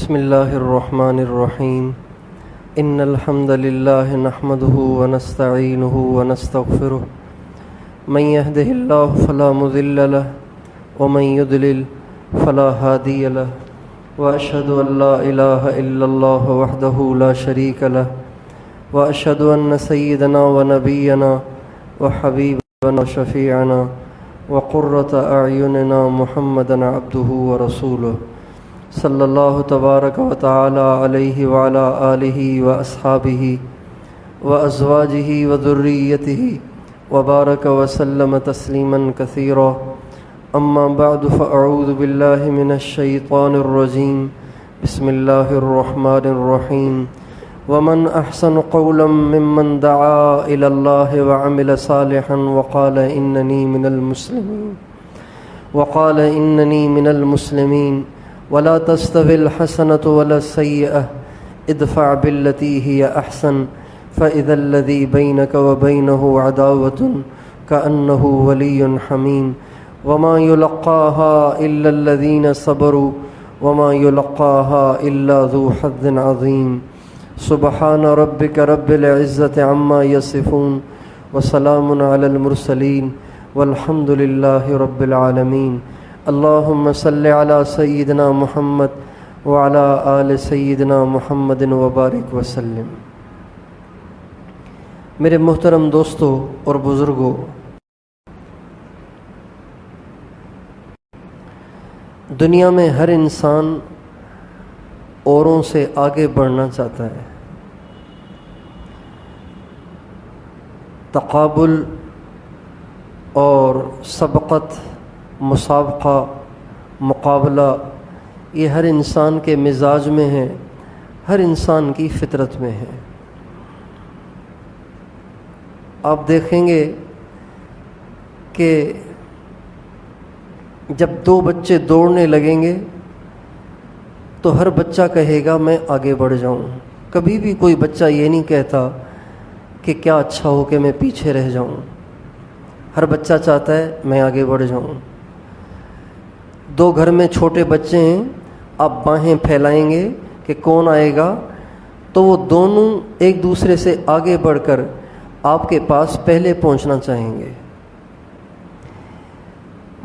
بسم اللہ الرحمن الرحیم ان الحمد للہ نحمده ونستعینه ونستغفره من يهده اللہ فلا مضل له ومن يضلل فلا هادی له واشهد ان لا الہ الا اللہ وحدہ لا شریک له واشهد ان سیدنا ونبینا وحبیبنا وشفیعنا وقرۃ اعیننا محمدا عبدہ ورسولہ صلی اللہ تبارک و تعالی علیہ وعلی آلہ و اصحابہ و ازواجہ و ذریتہ وبارک وسلم تسلیما کثیرا اما بعد فاعوذ باللہ من الشیطان الرجیم بسم اللہ الرحمن الرحیم ومن احسن قولا ممن دعا الی اللہ وعمل صالحا وقال اننی من المسلمین ولا تستوي الحسنة ولا السيئة ادفع بالتي هي أحسن فإذا الذي بينك وبينه عداوة كأنه ولي حميم وما يلقاها إلا الذين صبروا وما يلقاها إلا ذو حظ عظيم سبحان ربك رب العزة عما يصفون وسلام على المرسلين والحمد لله رب العالمين اللہم صلی علی سیدنا محمد وعلی آل سیدنا محمد وبارک وسلم۔ میرے محترم دوستو اور بزرگوں، دنیا میں ہر انسان اوروں سے آگے بڑھنا چاہتا ہے۔ تقابل اور سبقت، مسابقہ، مقابلہ، یہ ہر انسان کے مزاج میں ہے، ہر انسان کی فطرت میں ہے۔ آپ دیکھیں گے کہ جب دو بچے دوڑنے لگیں گے تو ہر بچہ کہے گا میں آگے بڑھ جاؤں۔ کبھی بھی کوئی بچہ یہ نہیں کہتا کہ کیا اچھا ہو کہ میں پیچھے رہ جاؤں۔ ہر بچہ چاہتا ہے میں آگے بڑھ جاؤں۔ دو گھر میں چھوٹے بچے ہیں، آپ باہیں پھیلائیں گے کہ کون آئے گا، تو وہ دونوں ایک دوسرے سے آگے بڑھ کر آپ کے پاس پہلے پہنچنا چاہیں گے۔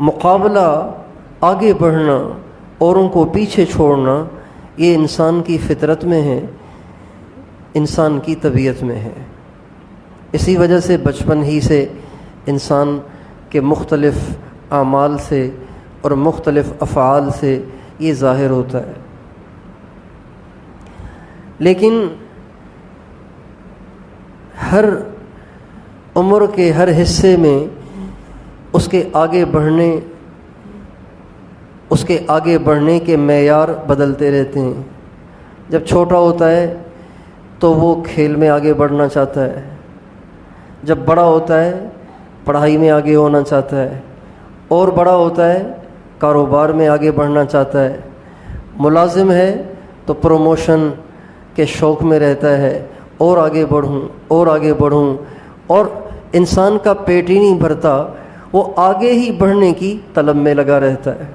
مقابلہ، آگے بڑھنا، اوروں کو پیچھے چھوڑنا، یہ انسان کی فطرت میں ہے، انسان کی طبیعت میں ہے۔ اسی وجہ سے بچپن ہی سے انسان کے مختلف اعمال سے اور مختلف افعال سے یہ ظاہر ہوتا ہے۔ لیکن ہر عمر کے ہر حصے میں اس کے آگے بڑھنے کے معیار بدلتے رہتے ہیں۔ جب چھوٹا ہوتا ہے تو وہ کھیل میں آگے بڑھنا چاہتا ہے، جب بڑا ہوتا ہے پڑھائی میں آگے ہونا چاہتا ہے، اور بڑا ہوتا ہے کاروبار میں آگے بڑھنا چاہتا ہے، ملازم ہے تو پروموشن کے شوق میں رہتا ہے، اور آگے بڑھوں اور آگے بڑھوں، اور انسان کا پیٹ ہی نہیں بھرتا، وہ آگے ہی بڑھنے کی طلب میں لگا رہتا ہے۔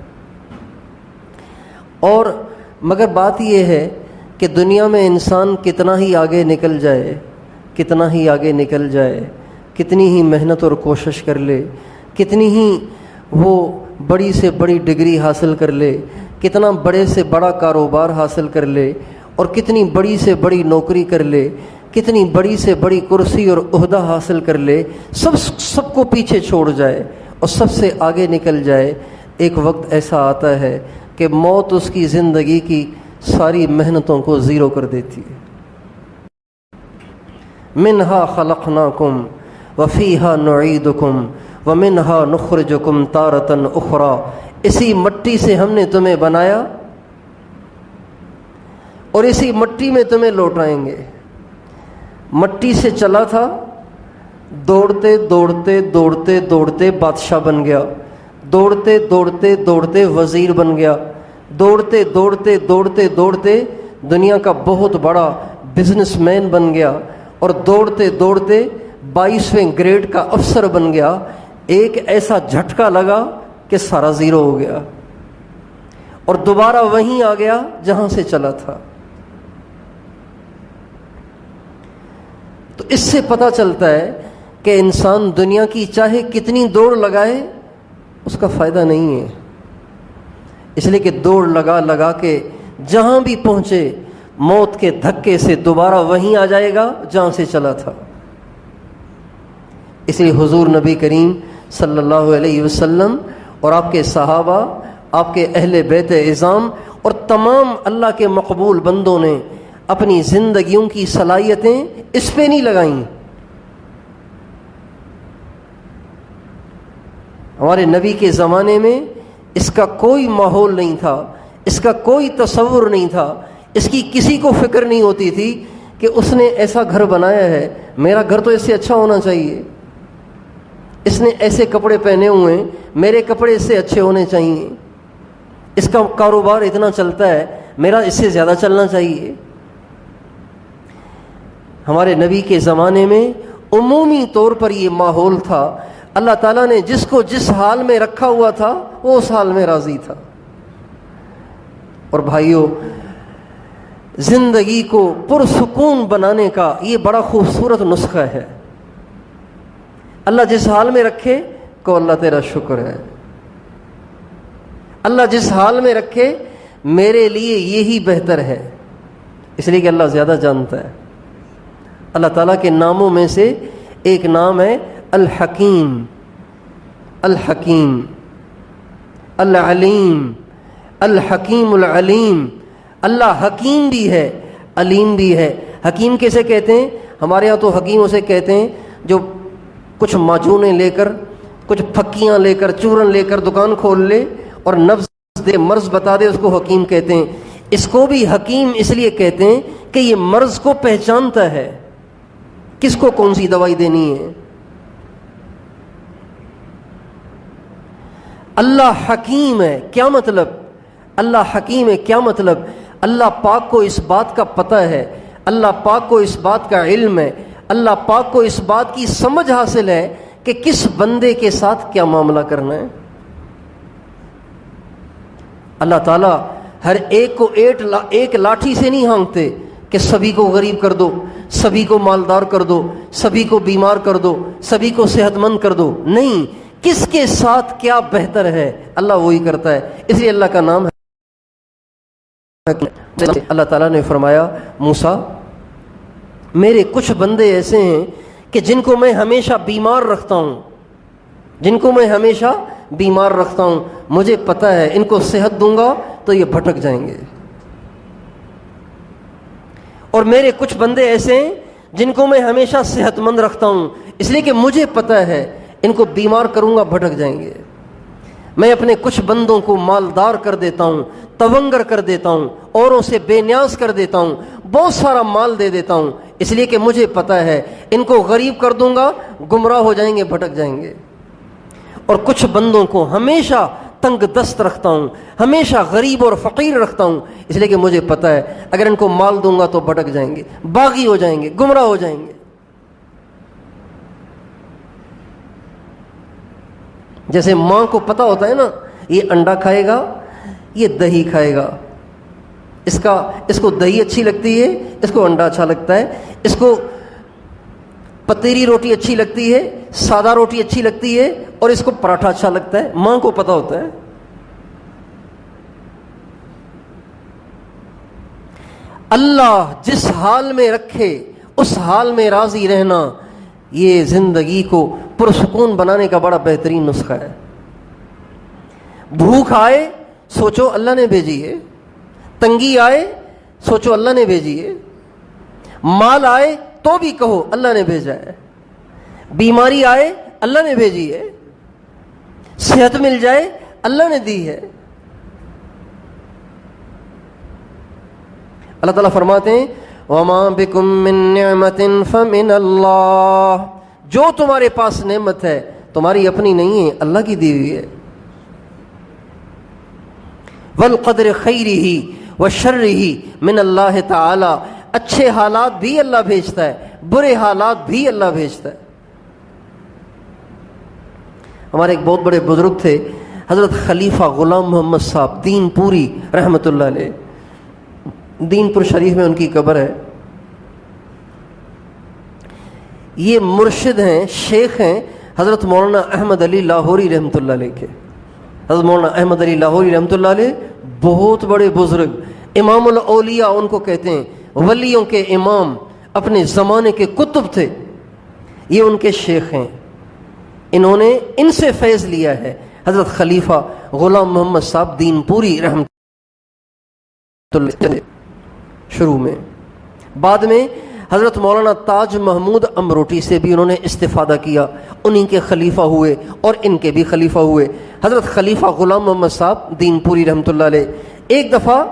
اور مگر بات یہ ہے کہ دنیا میں انسان کتنا ہی آگے نکل جائے، کتنا ہی آگے نکل جائے، کتنی ہی محنت اور کوشش کر لے، کتنی ہی وہ بڑی سے بڑی ڈگری حاصل کر لے، کتنا بڑے سے بڑا کاروبار حاصل کر لے، اور کتنی بڑی سے بڑی نوکری کر لے، کتنی بڑی سے بڑی کرسی اور عہدہ حاصل کر لے، سب کو پیچھے چھوڑ جائے اور سب سے آگے نکل جائے، ایک وقت ایسا آتا ہے کہ موت اس کی زندگی کی ساری محنتوں کو زیرو کر دیتی ہے۔ منہا خلقناکم وفیہا نعیدکم ومنہا نخرجکم تارۃ اخری، اسی مٹی سے ہم نے تمہیں بنایا اور اسی مٹی میں تمہیں لوٹائیں گے۔ مٹی سے چلا تھا، دوڑتے دوڑتے دوڑتے دوڑتے بادشاہ بن گیا، دوڑتے دوڑتے دوڑتے وزیر بن گیا، دوڑتے دوڑتے دوڑتے دوڑتے دنیا کا بہت بڑا بزنس مین بن گیا، اور دوڑتے دوڑتے 22ویں گریڈ کا افسر بن گیا۔ ایک ایسا جھٹکا لگا کہ سارا زیرو ہو گیا، اور دوبارہ وہیں آ گیا جہاں سے چلا تھا. تو اس سے پتہ چلتا ہے کہ انسان دنیا کی چاہے کتنی دوڑ لگائے اس کا فائدہ نہیں ہے، اس لیے کہ دوڑ لگا کے جہاں بھی پہنچے موت کے دھکے سے دوبارہ وہیں آ جائے گا جہاں سے چلا تھا. اس لیے حضور نبی کریم صلی اللہ علیہ وسلم اور آپ کے صحابہ، آپ کے اہل بیت اعظام اور تمام اللہ کے مقبول بندوں نے اپنی زندگیوں کی صلاحیتیں اس پہ نہیں لگائیں. ہمارے نبی کے زمانے میں اس کا کوئی ماحول نہیں تھا، اس کا کوئی تصور نہیں تھا، اس کی کسی کو فکر نہیں ہوتی تھی کہ اس نے ایسا گھر بنایا ہے، میرا گھر تو اس سے اچھا ہونا چاہیے. اس نے ایسے کپڑے پہنے ہوئے ہیں، میرے کپڑے اس سے اچھے ہونے چاہیے. اس کا کاروبار اتنا چلتا ہے، میرا اس سے زیادہ چلنا چاہیے. ہمارے نبی کے زمانے میں عمومی طور پر یہ ماحول تھا. اللہ تعالیٰ نے جس کو جس حال میں رکھا ہوا تھا وہ اس حال میں راضی تھا. اور بھائیوں، زندگی کو پرسکون بنانے کا یہ بڑا خوبصورت نسخہ ہے. اللہ جس حال میں رکھے کو اللہ تیرا شکر ہے. اللہ جس حال میں رکھے میرے لیے یہی بہتر ہے، اس لیے کہ اللہ زیادہ جانتا ہے. اللہ تعالیٰ کے ناموں میں سے ایک نام ہے الحکیم. الحکیم، العلیم، الحکیم العلیم. اللہ حکیم بھی ہے، علیم بھی ہے. حکیم کیسے کہتے ہیں؟ ہمارے ہاں تو حکیم اسے کہتے ہیں جو کچھ معجونیں لے کر، کچھ پھکیاں لے کر، چورن لے کر دکان کھول لے اور نبض دے، مرض بتا دے، اس کو حکیم کہتے ہیں. اس کو بھی حکیم اس لیے کہتے ہیں کہ یہ مرض کو پہچانتا ہے، کس کو کون سی دوائی دینی ہے. اللہ حکیم ہے، کیا مطلب؟ اللہ حکیم ہے کیا مطلب؟ اللہ پاک کو اس بات کا پتہ ہے، اللہ پاک کو اس بات کا علم ہے، اللہ پاک کو اس بات کی سمجھ حاصل ہے کہ کس بندے کے ساتھ کیا معاملہ کرنا ہے. اللہ تعالیٰ ہر ایک کو ایک لاٹھی سے نہیں ہانکتے کہ سبھی کو غریب کر دو، سبھی کو مالدار کر دو، سبھی کو بیمار کر دو، سبھی کو صحت مند کر دو. نہیں، کس کے ساتھ کیا بہتر ہے اللہ وہی کرتا ہے. اس لیے اللہ کا نام ہے. اللہ تعالیٰ نے فرمایا موسیٰ، میرے کچھ بندے ایسے ہیں کہ جن کو میں ہمیشہ بیمار رکھتا ہوں، جن کو میں ہمیشہ بیمار رکھتا ہوں. مجھے پتہ ہے ان کو صحت دوں گا تو یہ بھٹک جائیں گے. اور میرے کچھ بندے ایسے ہیں جن کو میں ہمیشہ صحت مند رکھتا ہوں، اس لیے کہ مجھے پتہ ہے ان کو بیمار کروں گا بھٹک جائیں گے. میں اپنے کچھ بندوں کو مالدار کر دیتا ہوں، تونگر کر دیتا ہوں، اوروں سے بے نیاز کر دیتا ہوں، بہت سارا مال دے دیتا ہوں، اس لیے کہ مجھے پتہ ہے ان کو غریب کر دوں گا گمراہ ہو جائیں گے، بھٹک جائیں گے. اور کچھ بندوں کو ہمیشہ تنگ دست رکھتا ہوں، ہمیشہ غریب اور فقیر رکھتا ہوں، اس لیے کہ مجھے پتہ ہے اگر ان کو مال دوں گا تو بھٹک جائیں گے، باغی ہو جائیں گے، گمراہ ہو جائیں گے. جیسے ماں کو پتہ ہوتا ہے نا، یہ انڈا کھائے گا، یہ دہی کھائے گا، اس کو دہی اچھی لگتی ہے، اس کو انڈا اچھا لگتا ہے، اس کو پتیری روٹی اچھی لگتی ہے، سادہ روٹی اچھی لگتی ہے، اور اس کو پراٹھا اچھا لگتا ہے. ماں کو پتہ ہوتا ہے. اللہ جس حال میں رکھے اس حال میں راضی رہنا، یہ زندگی کو پرسکون بنانے کا بڑا بہترین نسخہ ہے. بھوک آئے سوچو اللہ نے بھیجی ہے، تنگی آئے سوچو اللہ نے بھیجی ہے، مال آئے تو بھی کہو اللہ نے بھیجا ہے، بیماری آئے اللہ نے بھیجی ہے، صحت مل جائے اللہ نے دی ہے. اللہ تعالیٰ فرماتے ہیں وَمَا بِكُم مِّن نِّعْمَةٍ فَمِنَ اللَّهِ، جو تمہارے پاس نعمت ہے تمہاری اپنی نہیں ہے، اللہ کی دی ہوئی ہے. وَالْقَدْرِ خَيْرِهِ وَشَرِّهِ مِنَ اللَّهِ تَعَالَى، اچھے حالات بھی اللہ بھیجتا ہے، برے حالات بھی اللہ بھیجتا ہے. ہمارے ایک بہت بڑے بزرگ تھے، حضرت خلیفہ غلام محمد صاحب دین پوری رحمۃ اللہ علیہ، دین پور شریف میں ان کی قبر ہے. یہ مرشد ہیں، شیخ ہیں حضرت مولانا احمد علی لاہوری رحمۃ اللہ علیہ کے. حضرت مولانا احمد علی لاہوری رحمۃ اللہ علیہ بہت بڑے بزرگ، امام الاولیاء ان کو کہتے ہیں، ولیوں کے امام، اپنے زمانے کے قطب تھے. یہ ان کے شیخ ہیں، انہوں نے ان سے فیض لیا ہے. حضرت خلیفہ غلام محمد صاحب دین پوری رحمۃ اللہ علیہ شروع میں. بعد میں حضرت مولانا تاج محمود امروٹی سے بھی انہوں نے استفادہ کیا، انہی کے خلیفہ ہوئے اور ان کے بھی خلیفہ ہوئے. حضرت خلیفہ غلام محمد صاحب دین پوری رحمۃ اللہ علیہ ایک دفعہ،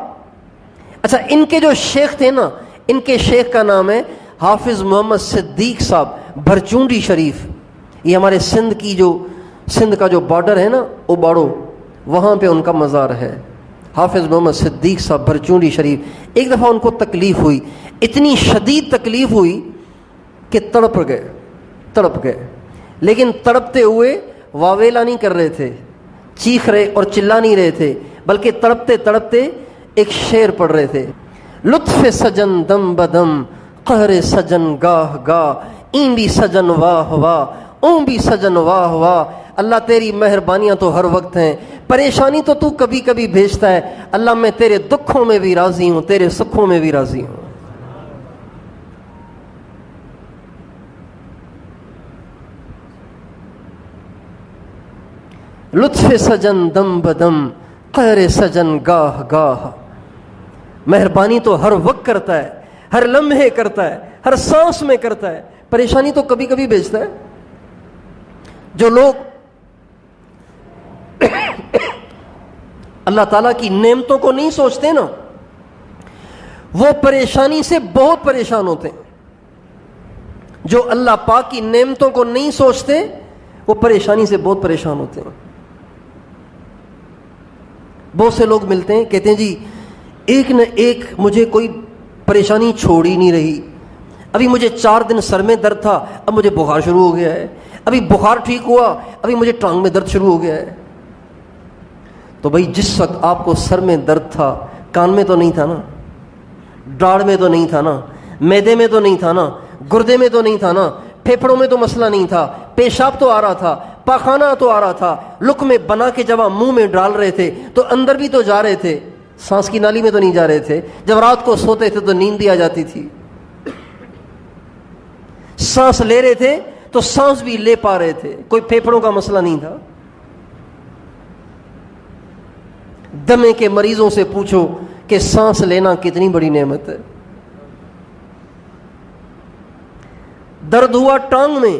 اچھا ان کے جو شیخ تھے نا، ان کے شیخ کا نام ہے حافظ محمد صدیق صاحب بھرچونڈی شریف. یہ ہمارے سندھ کا جو بارڈر ہے نا اوباڑو، وہاں پہ ان کا مزار ہے. حافظ محمد صدیق صاحب بھرچونڈی شریف. ایک دفعہ ان کو تکلیف ہوئی، اتنی شدید تکلیف ہوئی کہ تڑپ گئے. لیکن تڑپتے ہوئے واویلا نہیں کر رہے تھے، چیخ رہے اور چلا نہیں رہے تھے، بلکہ تڑپتے تڑپتے ایک شعر پڑھ رہے تھے. لطف سجن دم بدم، قہر سجن گاہ گاہ، این بھی سجن واہ واہ، اون بھی سجن واہ واہ. اللہ تیری مہربانیاں تو ہر وقت ہیں، پریشانی تو کبھی کبھی بھیجتا ہے. اللہ میں تیرے دکھوں میں بھی راضی ہوں، تیرے سکھوں میں بھی راضی ہوں. لطف سجن دم بدم، قہر سجن گاہ گاہ. مہربانی تو ہر وقت کرتا ہے، ہر لمحے کرتا ہے، ہر سانس میں کرتا ہے، پریشانی تو کبھی کبھی بھیجتا ہے. جو لوگ اللہ تعالیٰ کی نعمتوں کو نہیں سوچتے نا، وہ پریشانی سے بہت پریشان ہوتے ہیں. جو اللہ پاک کی نعمتوں کو نہیں سوچتے وہ پریشانی سے بہت پریشان ہوتے ہیں. بہت سے لوگ ملتے ہیں، کہتے ہیں جی ایک نہ ایک مجھے کوئی پریشانی چھوڑ ہی نہیں رہی. ابھی مجھے 4 دن سر میں درد تھا، اب مجھے بخار شروع ہو گیا ہے. ابھی بخار ٹھیک ہوا، ابھی مجھے ٹانگ میں درد شروع ہو گیا ہے. تو بھائی جس وقت آپ کو سر میں درد تھا، کان میں تو نہیں تھا نا، ڈاڑھ میں تو نہیں تھا نا، معدے میں تو نہیں تھا نا، گردے میں تو نہیں تھا نا، پھیپھڑوں میں تو مسئلہ نہیں تھا، پیشاب تو آ رہا تھا، پاخانہ تو آ رہا تھا. لقمے بنا کے جب آپ منہ میں ڈال رہے تھے تو اندر بھی تو جا رہے تھے، سانس کی نالی میں تو نہیں جا رہے تھے. جب رات کو سوتے تھے تو نیند بھی آ جاتی تھی. سانس لے رہے تھے تو سانس بھی لے پا رہے تھے، کوئی پھیپھڑوں کا مسئلہ نہیں تھا. دمے کے مریضوں سے پوچھو کہ سانس لینا کتنی بڑی نعمت ہے. درد ہوا ٹانگ میں،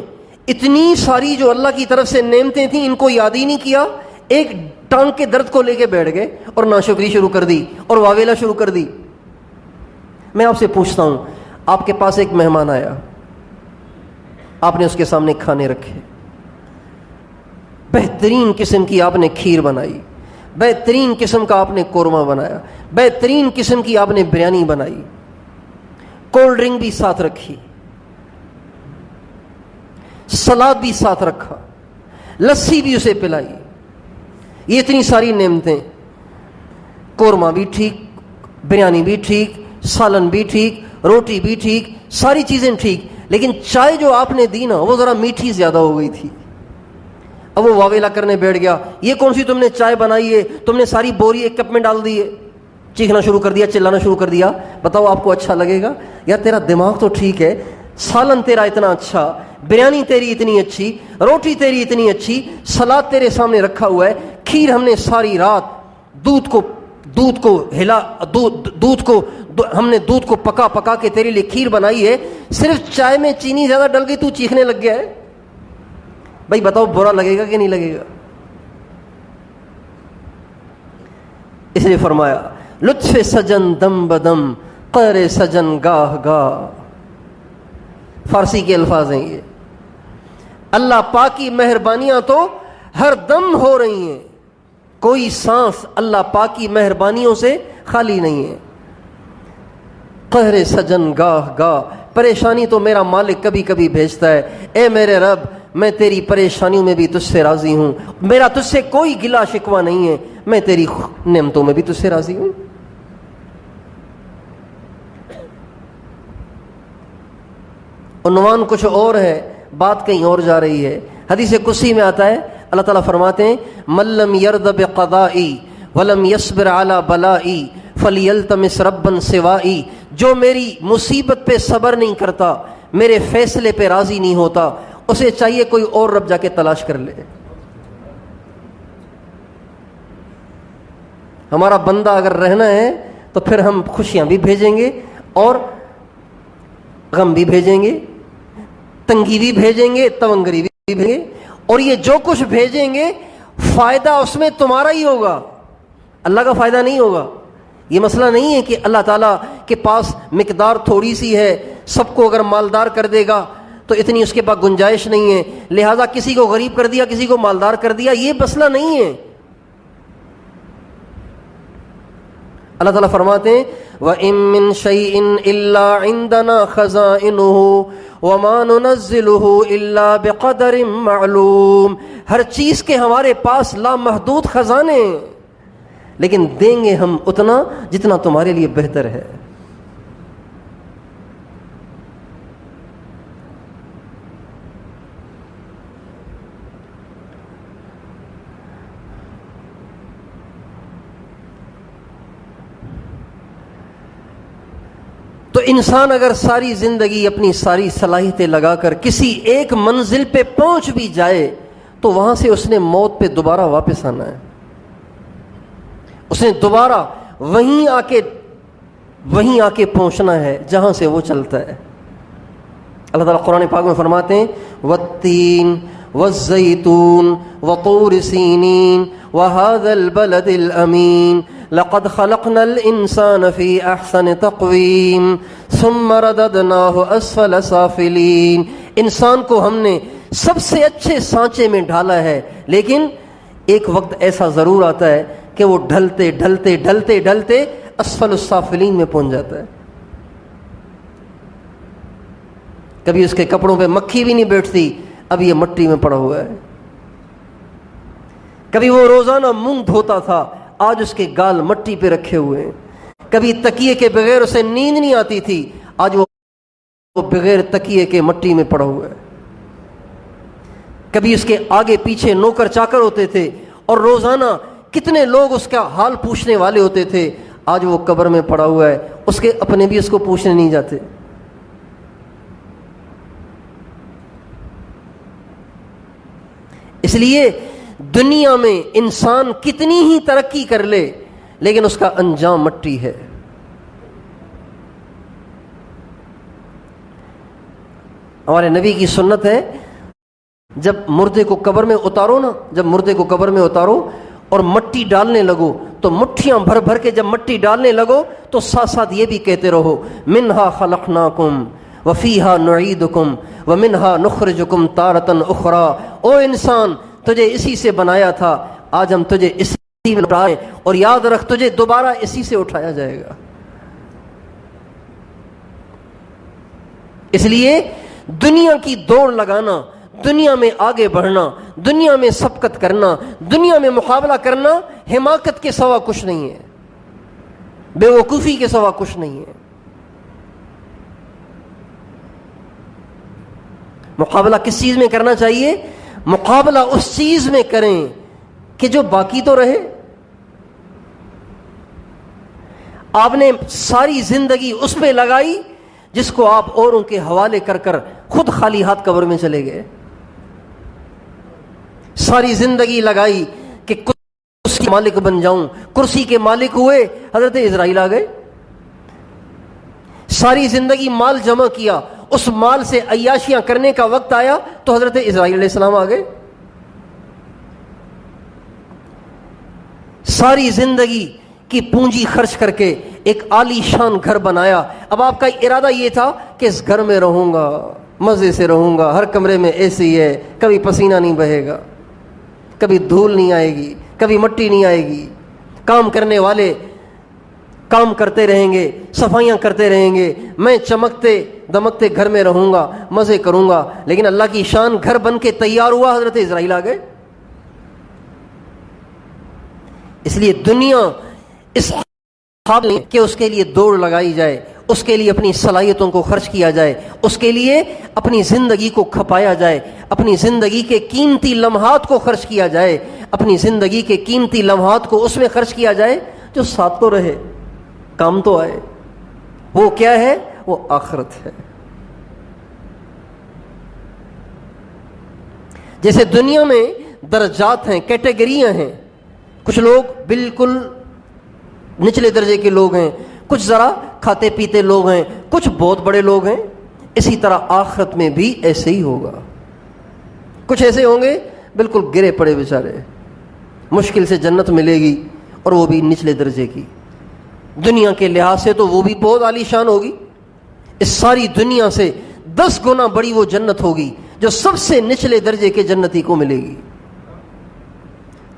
اتنی ساری جو اللہ کی طرف سے نعمتیں تھیں ان کو یاد ہی نہیں کیا. ایک ٹانگ کے درد کو لے کے بیٹھ گئے اور ناشکری شروع کر دی اور واویلا شروع کر دی. میں آپ سے پوچھتا ہوں، آپ کے پاس ایک مہمان آیا، آپ نے اس کے سامنے کھانے رکھے، بہترین قسم کی آپ نے کھیر بنائی، بہترین قسم کا آپ نے قورمہ بنایا، بہترین قسم کی آپ نے بریانی بنائی، کولڈ ڈرنک بھی ساتھ رکھی، سلاد بھی ساتھ رکھا، لسی بھی اسے پلائی. یہ اتنی ساری نعمتیں، قورمہ بھی ٹھیک، بریانی بھی ٹھیک، سالن بھی ٹھیک، روٹی بھی ٹھیک، ساری چیزیں ٹھیک. لیکن چائے جو آپ نے دی نا وہ ذرا میٹھی زیادہ ہو گئی تھی. اب وہ واویلا کرنے بیٹھ گیا، یہ کون سی تم نے چائے بنائی ہے، تم نے ساری بوری ایک کپ میں ڈال دی ہے. چیخنا شروع کر دیا، چلانا شروع کر دیا. بتاؤ آپ کو اچھا لگے گا؟ یا تیرا دماغ تو ٹھیک ہے، سالن تیرا اتنا اچھا، بریانی تیری اتنی اچھی، روٹی تیری اتنی اچھی، سلاد تیرے سامنے رکھا ہوا ہے، کھیر ہم نے ساری رات ہم نے دودھ کو پکا پکا کے تیرے لیے کھیر بنائی ہے، صرف چائے میں چینی زیادہ ڈل گئی تو چیخنے لگ گیا ہے. بھائی بتاؤ برا لگے گا کہ نہیں لگے گا؟ اس لیے فرمایا لطف سجن دم بدم، قہر سجن گاہ گاہ. فارسی کے الفاظ ہیں یہ. اللہ پاک کی مہربانیاں تو ہر دم ہو رہی ہیں، کوئی سانس اللہ پاک کی مہربانیوں سے خالی نہیں ہے. قہر سجن گاہ گاہ، پریشانی تو میرا مالک کبھی کبھی بھیجتا ہے. اے میرے رب، میں تیری پریشانیوں میں بھی تجھ سے راضی ہوں، میرا تجھ سے کوئی گلا شکوہ نہیں ہے، میں تیری نعمتوں میں بھی تجھ سے راضی ہوں۔ عنوان کچھ اور ہے، بات کہیں اور جا رہی ہے۔ حدیث قدسی میں آتا ہے، اللہ تعالیٰ فرماتے ہیں من لم یرض بقضائی ولم یصبر علی بلائی فلیلتمس ربا سوائی، جو میری مصیبت پہ صبر نہیں کرتا، میرے فیصلے پہ راضی نہیں ہوتا، اسے چاہیے کوئی اور رب جا کے تلاش کر لے۔ ہمارا بندہ اگر رہنا ہے تو پھر ہم خوشیاں بھی بھیجیں گے اور غم بھی بھیجیں گے، تنگی بھی بھیجیں گے، تونگری بھی بھیجیں گے، اور یہ جو کچھ بھیجیں گے فائدہ اس میں تمہارا ہی ہوگا، اللہ کا فائدہ نہیں ہوگا۔ یہ مسئلہ نہیں ہے کہ اللہ تعالیٰ کے پاس مقدار تھوڑی سی ہے، سب کو اگر مالدار کر دے گا تو اتنی اس کے پاس گنجائش نہیں ہے، لہذا کسی کو غریب کر دیا، کسی کو مالدار کر دیا، یہ مسئلہ نہیں ہے۔ اللہ تعالیٰ فرماتے ہیں وَإِن مِّن شَيْءٍ إِلَّا عِندَنَا خَزَائِنُهُ وَمَا نُنَزِّلُهُ إِلَّا بِقَدَرٍ مَّعْلُومٍ، ہر چیز کے ہمارے پاس لامحدود خزانے ہیں، لیکن دیں گے ہم اتنا جتنا تمہارے لیے بہتر ہے۔ تو انسان اگر ساری زندگی اپنی ساری صلاحیتیں لگا کر کسی ایک منزل پہ پہنچ بھی جائے تو وہاں سے اس نے موت پہ دوبارہ واپس آنا ہے، اس نے دوبارہ وہیں آ کے پہنچنا ہے جہاں سے وہ چلتا ہے۔ اللہ تعالیٰ قرآن پاک میں فرماتے ہیں والتین والزیتون وطور سینین وهذا البلد الامین لقد خلقنا الانسان فی احسن تقویم ثم رددناہ اسفل سافلین، انسان کو ہم نے سب سے اچھے سانچے میں ڈھالا ہے، لیکن ایک وقت ایسا ضرور آتا ہے کہ وہ ڈھلتے ڈھلتے ڈھلتے ڈھلتے اسفل السافلین میں پہنچ جاتا ہے۔ کبھی اس کے کپڑوں پہ مکھی بھی نہیں بیٹھتی، اب یہ مٹی میں پڑا ہوا ہے۔ کبھی وہ روزانہ منہ دھوتا تھا، آج اس کے گال مٹی پہ رکھے ہوئے ہیں۔ کبھی تکیے کے بغیر اسے نیند نہیں آتی تھی، آج وہ بغیر تکیے کے مٹی میں پڑا ہوا ہے۔ کبھی اس کے آگے پیچھے نوکر چاکر ہوتے تھے اور روزانہ کتنے لوگ اس کا حال پوچھنے والے ہوتے تھے، آج وہ قبر میں پڑا ہوا ہے، اس کے اپنے بھی اس کو پوچھنے نہیں جاتے۔ اس لیے دنیا میں انسان کتنی ہی ترقی کر لے لیکن اس کا انجام مٹی ہے۔ ہمارے نبی کی سنت ہے جب مردے کو قبر میں اتارو نا، جب مردے کو قبر میں اتارو اور مٹی ڈالنے لگو تو مٹھیاں بھر بھر کے جب مٹی ڈالنے لگو تو ساتھ ساتھ یہ بھی کہتے رہو منہا خلقناکم وفیہا نعیدکم ومنہا نخرجکم تارۃ اخری، او انسان تجھے اسی سے بنایا تھا، آج ہم تجھے اسی میں اٹھائیں اور یاد رکھ تجھے دوبارہ اسی سے اٹھایا جائے گا۔ اس لیے دنیا کی دوڑ لگانا، دنیا میں آگے بڑھنا، دنیا میں سبقت کرنا، دنیا میں مقابلہ کرنا حماقت کے سوا کچھ نہیں ہے، بے وقوفی کے سوا کچھ نہیں ہے۔ مقابلہ کس چیز میں کرنا چاہیے؟ مقابلہ اس چیز میں کریں کہ جو باقی تو رہے۔ آپ نے ساری زندگی اس پہ لگائی جس کو آپ اوروں کے حوالے کر کر خود خالی ہاتھ قبر میں چلے گئے۔ ساری زندگی لگائی کہ کرسی کے مالک بن جاؤں، کرسی کے مالک ہوئے، حضرت اسرائیل آ گئے۔ ساری زندگی مال جمع کیا، اس مال سے عیاشیاں کرنے کا وقت آیا تو حضرت اسرائیل علیہ السلام آ گئے۔ ساری زندگی کی پونجی خرچ کر کے ایک عالی شان گھر بنایا، اب آپ کا ارادہ یہ تھا کہ اس گھر میں رہوں گا، مزے سے رہوں گا، ہر کمرے میں اے سی ہے، کبھی پسینہ نہیں بہے گا، کبھی دھول نہیں آئے گی، کبھی مٹی نہیں آئے گی، کام کرنے والے کام کرتے رہیں گے، صفائیاں کرتے رہیں گے، میں چمکتے دمکتے گھر میں رہوں گا، مزے کروں گا، لیکن اللہ کی شان گھر بن کے تیار ہوا، حضرت اسرائیل آ گئے۔ اس لیے دنیا اس حال میں کہ اس کے لیے دوڑ لگائی جائے، اس کے لیے اپنی صلاحیتوں کو خرچ کیا جائے، اس کے لیے اپنی زندگی کو کھپایا جائے، اپنی زندگی کے قیمتی لمحات کو خرچ کیا جائے، اپنی زندگی کے قیمتی لمحات کو اس میں خرچ کیا جائے جو ساتھ تو رہے، کام تو آئے۔ وہ کیا ہے؟ وہ آخرت ہے۔ جیسے دنیا میں درجات ہیں، کیٹیگریاں ہیں، کچھ لوگ بالکل نچلے درجے کے لوگ ہیں، کچھ ذرا کھاتے پیتے لوگ ہیں، کچھ بہت بڑے لوگ ہیں، اسی طرح آخرت میں بھی ایسے ہی ہوگا۔ کچھ ایسے ہوں گے بالکل گرے پڑے بیچارے، مشکل سے جنت ملے گی، اور وہ بھی نچلے درجے کی۔ دنیا کے لحاظ سے تو وہ بھی بہت عالی شان ہوگی، اس ساری دنیا سے 10 گنا بڑی وہ جنت ہوگی جو سب سے نچلے درجے کے جنتی کو ملے گی،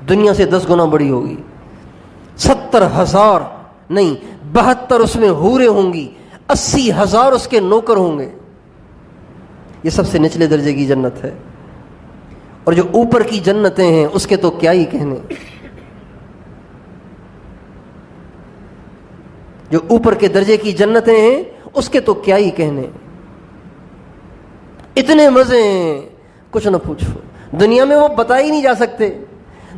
دنیا سے 10 گنا بڑی ہوگی۔ 70,000 نہیں 72 اس میں حوریں ہوں گی، 80,000 اس کے نوکر ہوں گے۔ یہ سب سے نچلے درجے کی جنت ہے۔ اور جو اوپر کی جنتیں ہیں اس کے تو کیا ہی کہنے، جو اوپر کے درجے کی جنتیں ہیں اس کے تو کیا ہی کہنے، اتنے مزے ہیں کچھ نہ پوچھو۔ دنیا میں وہ بتائے ہی نہیں جا سکتے،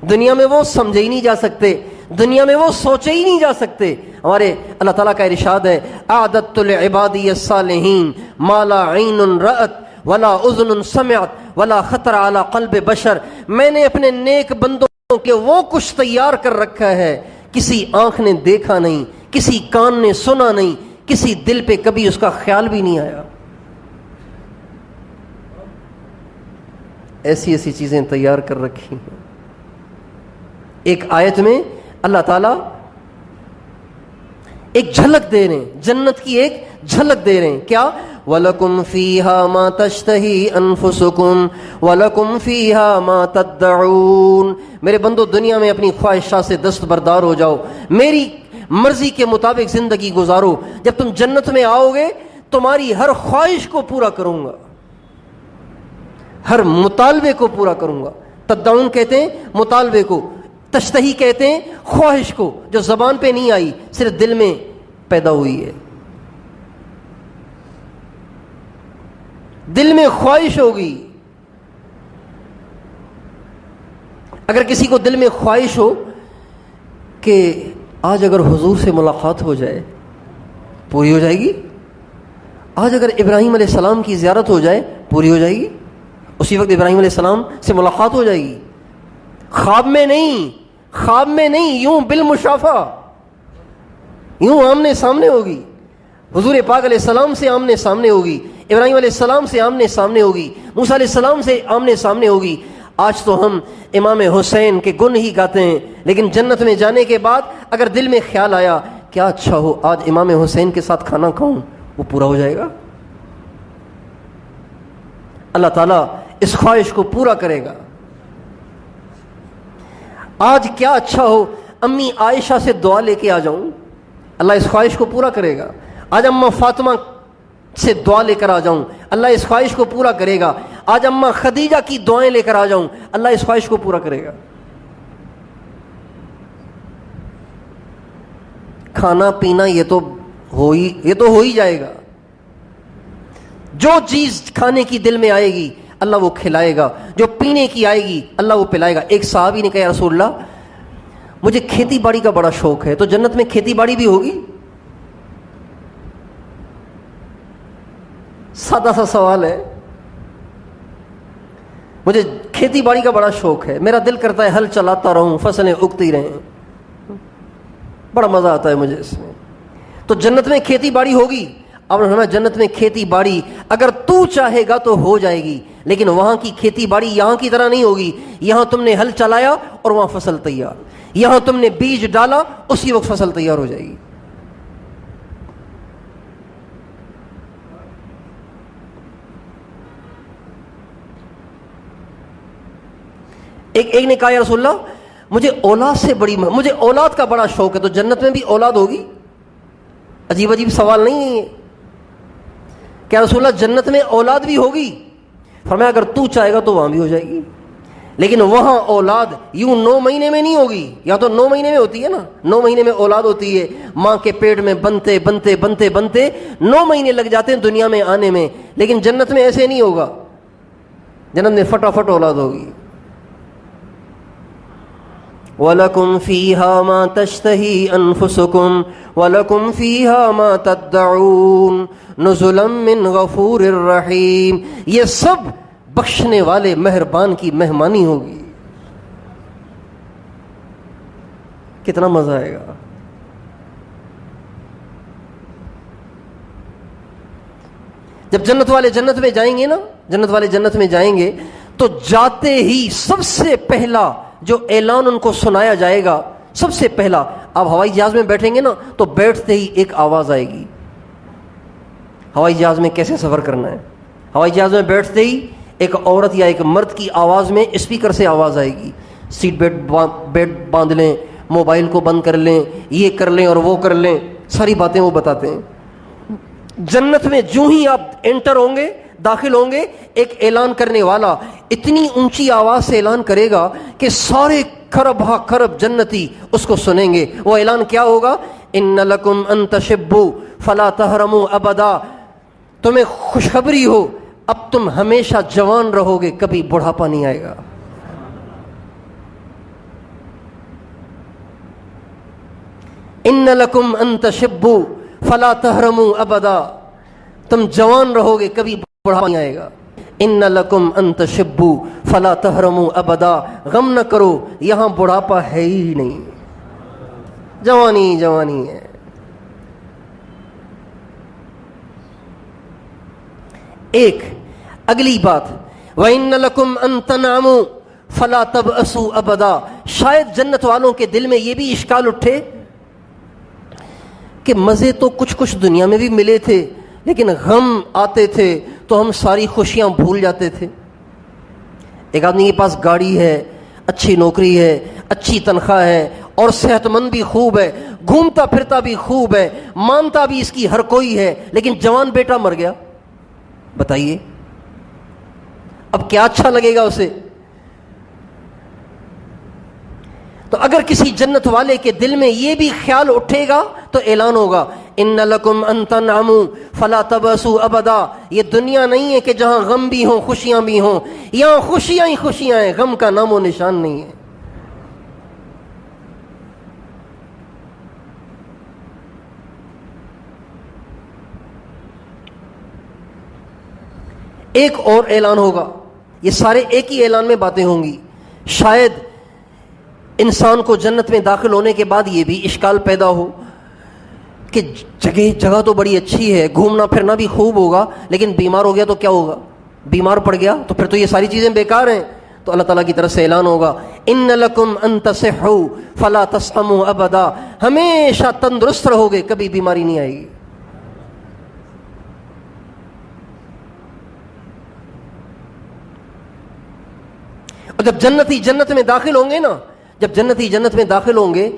دنیا میں وہ سمجھے ہی نہیں جا سکتے، دنیا میں وہ سوچے ہی نہیں جا سکتے۔ ہمارے اللہ تعالیٰ کا ارشاد ہے، اعددت لعبادی الصالحین ما لا عین رأت ولا اذن سمعت ولا خطر علی قلب بشر۔ میں نے اپنے نیک بندوں کے وہ کچھ تیار کر رکھا ہے کسی آنکھ نے دیکھا نہیں، کسی کان نے سنا نہیں، کسی دل پہ کبھی اس کا خیال بھی نہیں آیا۔ ایسی ایسی چیزیں تیار کر رکھی ہیں۔ ایک آیت میں اللہ تعالیٰ ایک جھلک دے رہے ہیں، جنت کی ایک جھلک دے رہے ہیں، کیا؟ وَلَكُمْ فِيهَا مَا تَشْتَهِي أَنفُسُكُمْ وَلَكُمْ فِيهَا مَا تَدَّعُونَ۔ میرے بندو دنیا میں اپنی خواہشات سے دستبردار ہو جاؤ، میری مرضی کے مطابق زندگی گزارو۔ جب تم جنت میں آؤ گے تمہاری ہر خواہش کو پورا کروں گا، ہر مطالبے کو پورا کروں گا۔ تدعون کہتے ہیں مطالبے کو، تشتہی کہتے ہیں خواہش کو، جو زبان پہ نہیں آئی صرف دل میں پیدا ہوئی ہے۔ دل میں خواہش ہوگی۔ اگر کسی کو دل میں خواہش ہو کہ آج اگر حضور سے ملاقات ہو جائے، پوری ہو جائے گی۔ آج اگر ابراہیم علیہ السلام کی زیارت ہو جائے، پوری ہو جائے گی۔ اسی وقت ابراہیم علیہ السلام سے ملاقات ہو جائے گی، خواب میں نہیں، خواب میں نہیں، یوں بالمشافہ، یوں آمنے سامنے ہوگی۔ حضور پاک علیہ السلام سے آمنے سامنے ہوگی، ابراہیم علیہ السلام سے آمنے سامنے ہوگی، موسیٰ علیہ السلام سے آمنے سامنے ہوگی۔ آج تو ہم امام حسین کے گن ہی گاتے ہیں، لیکن جنت میں جانے کے بعد اگر دل میں خیال آیا کیا اچھا ہو آج امام حسین کے ساتھ کھانا کھاؤں، وہ پورا ہو جائے گا۔ اللہ تعالیٰ اس خواہش کو پورا کرے گا۔ آج کیا اچھا ہو امی عائشہ سے دعا لے کے آ جاؤں، اللہ اس خواہش کو پورا کرے گا۔ آج اماں فاطمہ سے دعا لے کر آ جاؤں، اللہ اس خواہش کو پورا کرے گا۔ آج اماں خدیجہ کی دعائیں لے کر آ جاؤں، اللہ اس خواہش کو پورا کرے گا۔ کھانا پینا یہ تو ہو ہی جائے گا۔ جو چیز کھانے کی دل میں آئے گی اللہ وہ کھلائے گا، جو پینے کی آئے گی اللہ وہ پلائے گا۔ ایک صحابی نے کہا یا رسول اللہ مجھے کھیتی باڑی کا بڑا شوق ہے، تو جنت میں کھیتی باڑی بھی ہوگی؟ سادہ سا سوال ہے، مجھے کھیتی باڑی کا بڑا شوق ہے، میرا دل کرتا ہے ہل چلاتا رہوں، فصلیں اگتی رہیں، بڑا مزہ آتا ہے مجھے اس میں۔ تو جنت میں کھیتی باڑی ہوگی؟ اب ہمیں جنت میں کھیتی باڑی اگر تو چاہے گا تو ہو جائے گی، لیکن وہاں کی کھیتی باڑی یہاں کی طرح نہیں ہوگی۔ یہاں تم نے ہل چلایا اور وہاں فصل تیار، یہاں تم نے بیج ڈالا اسی وقت فصل تیار ہو جائے گی۔ ایک نے کہا یا رسول اللہ مجھے اولاد سے مجھے اولاد کا بڑا شوق ہے، تو جنت میں بھی اولاد ہوگی؟ عجیب عجیب سوال نہیں ہے یہ۔ کیا رسول اللہ جنت میں اولاد بھی ہوگی؟ فرمایا اگر تو چاہے گا تو وہاں بھی ہو جائے گی، لیکن وہاں اولاد یوں 9 مہینے میں نہیں ہوگی. یا تو 9 مہینے میں ہوتی ہے نا، 9 مہینے میں اولاد ہوتی ہے، ماں کے پیٹ میں بنتے بنتے بنتے بنتے 9 مہینے لگ جاتے ہیں دنیا میں آنے میں. لیکن جنت میں ایسے نہیں ہوگا، جنت میں فٹافٹ اولاد ہوگی. وَلَكُمْ فِيهَا مَا تَشْتَهِي أَنفُسُكُمْ وَلَكُمْ فِيهَا مَا تَدَّعُونَ نُزُلًا مِّنْ غَفُورٍ رَّحِيمٍ. یہ سب بخشنے والے مہربان کی مہمانی ہوگی. کتنا مزہ آئے گا. جب جنت والے جنت میں جائیں گے نا، جنت والے جنت میں جائیں گے تو جاتے ہی سب سے پہلا جو اعلان ان کو سنایا جائے گا، سب سے پہلا، آپ ہوائی جہاز میں بیٹھیں گے نا تو بیٹھتے ہی ایک آواز آئے گی. ہوائی جہاز میں کیسے سفر کرنا ہے؟ ہوائی جہاز میں بیٹھتے ہی ایک عورت یا ایک مرد کی آواز میں اسپیکر سے آواز آئے گی، سیٹ بیلٹ باندھ لیں، موبائل کو بند کر لیں، یہ کر لیں اور وہ کر لیں، ساری باتیں وہ بتاتے ہیں. جنت میں جو ہی آپ انٹر ہوں گے، داخل ہوں گے، ایک اعلان کرنے والا اتنی اونچی آواز سے اعلان کرے گا کہ سارے کھرب ہا کھرب جنتی اس کو سنیں گے. وہ اعلان کیا ہوگا؟ ان لکم ان تشبوا فلا تحرموا ابدا. تمہیں خوشخبری ہو، اب تم ہمیشہ جوان رہو گے، کبھی بڑھاپا نہیں آئے گا. ان لکم ان تشبوا فلا تحرموا ابدا. تم جوان رہو گے، کبھی بڑھاپا نہیں آئے گا. ان لکم ان تشبوا فلا تحرموا ابدا. غم نہ کرو، یہاں بڑھاپا ہے ہی نہیں، جوانی جوانی ہے. ایک اگلی بات، وَإِنَّ لَكُمْ أَن تَنْعَمُوا فَلَا تَبْأَسُوا أَبَدًا. شاید جنت والوں کے دل میں یہ بھی اشکال اٹھے کہ مزے تو کچھ کچھ دنیا میں بھی ملے تھے، لیکن غم آتے تھے تو ہم ساری خوشیاں بھول جاتے تھے. ایک آدمی کے پاس گاڑی ہے، اچھی نوکری ہے، اچھی تنخواہ ہے اور صحت مند بھی خوب ہے، گھومتا پھرتا بھی خوب ہے، مانتا بھی اس کی ہر کوئی ہے، لیکن جوان بیٹا مر گیا. بتائیے اب کیا اچھا لگے گا اسے؟ تو اگر کسی جنت والے کے دل میں یہ بھی خیال اٹھے گا تو اعلان ہوگا، ان لکم ان تنعموا فلا تبأسوا ابدا. یہ دنیا نہیں ہے کہ جہاں غم بھی ہوں خوشیاں بھی ہوں، یہاں خوشیاں ہی خوشیاں ہیں، غم کا نام و نشان نہیں ہے. ایک اور اعلان ہوگا، یہ سارے ایک ہی اعلان میں باتیں ہوں گی. شاید انسان کو جنت میں داخل ہونے کے بعد یہ بھی اشکال پیدا ہو کہ جگہ تو بڑی اچھی ہے، گھومنا پھرنا بھی خوب ہوگا، لیکن بیمار ہو گیا تو کیا ہوگا؟ بیمار پڑ گیا تو پھر تو یہ ساری چیزیں بیکار ہیں. تو اللہ تعالیٰ کی طرف سے اعلان ہوگا، ان لکم ان تصحوا فلا تسقموا ابدا. ہمیشہ تندرست رہو گے، کبھی بیماری نہیں آئے گی. اور جب جنتی جنت میں داخل ہوں گے نا، جب جنتی جنت میں داخل ہوں گے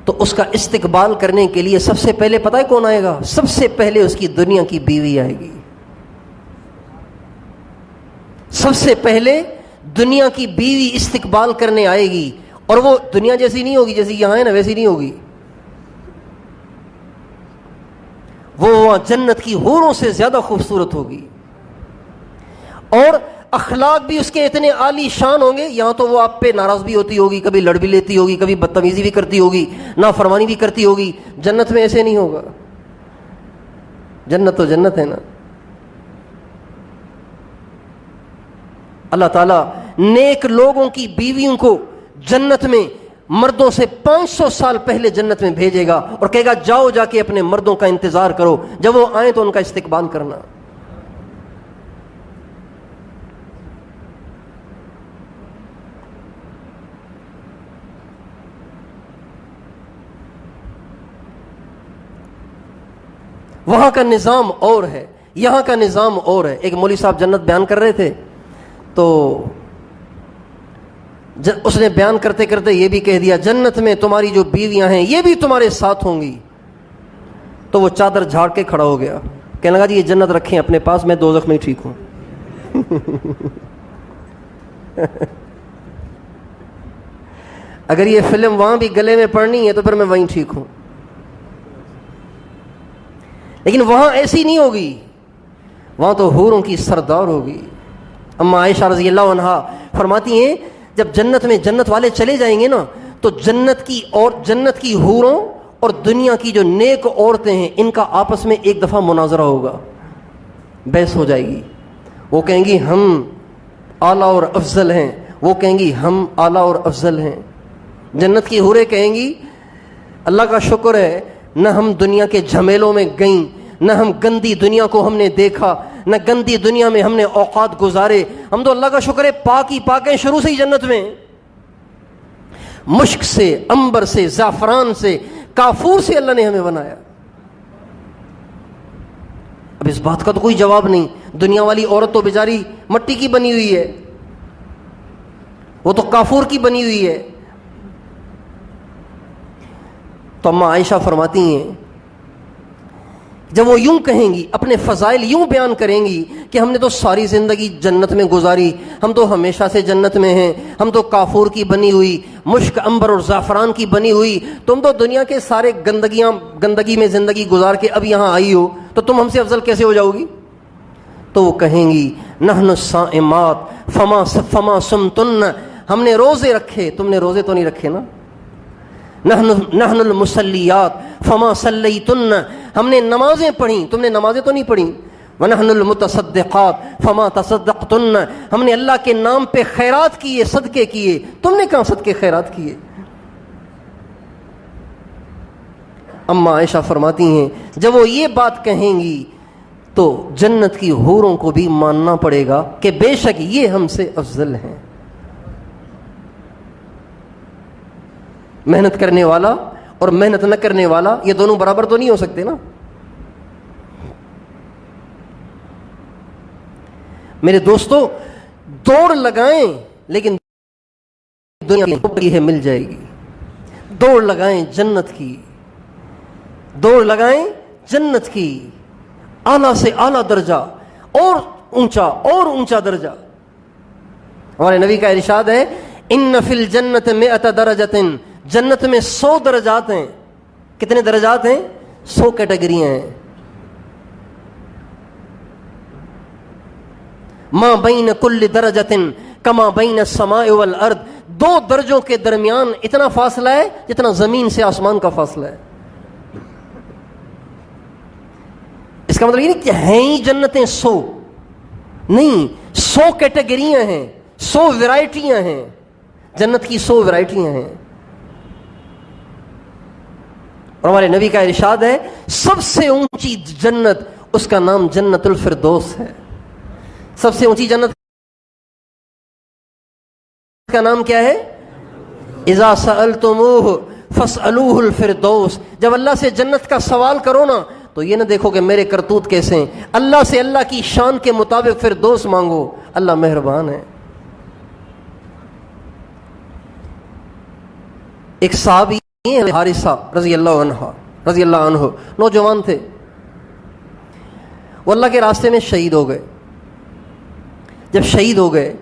تو اس کا استقبال کرنے کے لیے سب سے پہلے پتہ ہے کون آئے گا؟ سب سے پہلے اس کی دنیا کی بیوی آئے گی. سب سے پہلے دنیا کی بیوی استقبال کرنے آئے گی، اور وہ دنیا جیسی نہیں ہوگی، جیسی یہاں ہے نا ویسی نہیں ہوگی. وہ وہاں جنت کی حوروں سے زیادہ خوبصورت ہوگی، اور اخلاق بھی اس کے اتنے عالی شان ہوں گے. یہاں تو وہ آپ پہ ناراض بھی ہوتی ہوگی، کبھی لڑ بھی لیتی ہوگی، کبھی بدتمیزی بھی کرتی ہوگی، نافرمانی بھی کرتی ہوگی. جنت میں ایسے نہیں ہوگا. جنت تو جنت ہے نا. اللہ تعالیٰ نیک لوگوں کی بیویوں کو جنت میں مردوں سے 500 سال پہلے جنت میں بھیجے گا اور کہے گا جاؤ جا کے اپنے مردوں کا انتظار کرو، جب وہ آئیں تو ان کا استقبال کرنا. وہاں کا نظام اور ہے، یہاں کا نظام اور ہے. ایک مولوی صاحب جنت بیان کر رہے تھے تو اس نے بیان کرتے کرتے یہ بھی کہہ دیا، جنت میں تمہاری جو بیویاں ہیں یہ بھی تمہارے ساتھ ہوں گی. تو وہ چادر جھاڑ کے کھڑا ہو گیا. کہنے لگا جی یہ جنت رکھیں اپنے پاس، میں دوزخ میں ہی ٹھیک ہوں. اگر یہ فلم وہاں بھی گلے میں پڑنی ہے تو پھر میں وہیں ٹھیک ہوں. لیکن وہاں ایسی نہیں ہوگی، وہاں تو حوروں کی سردار ہوگی. اما عائشہ رضی اللہ عنہا فرماتی ہیں جب جنت میں جنت والے چلے جائیں گے نا تو جنت کی حوروں اور دنیا کی جو نیک عورتیں ہیں ان کا آپس میں ایک دفعہ مناظرہ ہوگا، بحث ہو جائے گی. وہ کہیں گی ہم اعلیٰ اور افضل ہیں، وہ کہیں گی ہم اعلیٰ اور افضل ہیں. جنت کی حوریں کہیں گی اللہ کا شکر ہے نہ ہم دنیا کے جھمیلوں میں گئیں، نہ ہم گندی دنیا کو ہم نے دیکھا، نہ گندی دنیا میں ہم نے اوقات گزارے. ہم تو اللہ کا شکر ہے پاک ہی پاک ہیں شروع سے ہی جنت میں. مشک سے، عنبر سے، زعفران سے، کافور سے اللہ نے ہمیں بنایا. اب اس بات کا تو کوئی جواب نہیں. دنیا والی عورت تو بیچاری مٹی کی بنی ہوئی ہے، وہ تو کافور کی بنی ہوئی ہے. تو اما عائشہ فرماتی ہیں جب وہ یوں کہیں گی، اپنے فضائل یوں بیان کریں گی کہ ہم نے تو ساری زندگی جنت میں گزاری، ہم تو ہمیشہ سے جنت میں ہیں، ہم تو کافور کی بنی ہوئی، مشک، عنبر اور زعفران کی بنی ہوئی، تم تو دنیا کے سارے گندگی میں زندگی گزار کے اب یہاں آئی ہو، تو تم ہم سے افضل کیسے ہو جاؤ گی؟ تو وہ کہیں گی نحن الصائمات فما صمتن، ہم نے روزے رکھے، تم نے روزے تو نہیں رکھے نا. نحن المصلیات فما صلیتن، ہم نے نمازیں پڑھی، تم نے نمازیں تو نہیں پڑھی. ونحن المتصدقات فما تصدقتن، ہم نے اللہ کے نام پہ خیرات کیے، صدقے کیے، تم نے کہاں صدقے خیرات کیے؟ اما عائشہ فرماتی ہیں جب وہ یہ بات کہیں گی تو جنت کی حوروں کو بھی ماننا پڑے گا کہ بے شک یہ ہم سے افضل ہیں. محنت کرنے والا اور محنت نہ کرنے والا یہ دونوں برابر تو نہیں ہو سکتے نا. میرے دوستو دوڑ لگائیں لیکن دنیا کی ہے مل جائے گی. دوڑ لگائیں جنت کی، دوڑ لگائیں جنت کی، اعلیٰ سے اعلیٰ درجہ اور اونچا درجہ. ہمارے نبی کا ارشاد ہے ان فی الجنت 100 درجۃ، جنت میں 100 درجات ہیں. کتنے درجات ہیں؟ 100 کیٹیگریاں ہیں. ما بین کل درجۃ کما بین السماء والارض، 2 درجوں کے درمیان اتنا فاصلہ ہے جتنا زمین سے آسمان کا فاصلہ ہے. اس کا مطلب یہ نہیں کہ ہیں ہی جنتیں 100 نہیں، 100 کیٹیگریاں ہیں، 100 ورائٹیاں ہیں. جنت کی 100 ورائٹیاں ہیں. اور ہمارے نبی کا ارشاد ہے سب سے اونچی جنت اس کا نام جنت الفردوس ہے. سب سے اونچی جنت کا نام کیا ہے؟ اذا سألتموہ فاسألوہ الفردوس. جب اللہ سے جنت کا سوال کرو نا تو یہ نہ دیکھو کہ میرے کرتوت کیسے ہیں، اللہ سے اللہ کی شان کے مطابق فردوس مانگو، اللہ مہربان ہے. ایک صحابی حارثہ رضی اللہ عنہ نوجوان تھے، وہ اللہ کے راستے میں شہید ہو گئے. جب شہید ہو گئے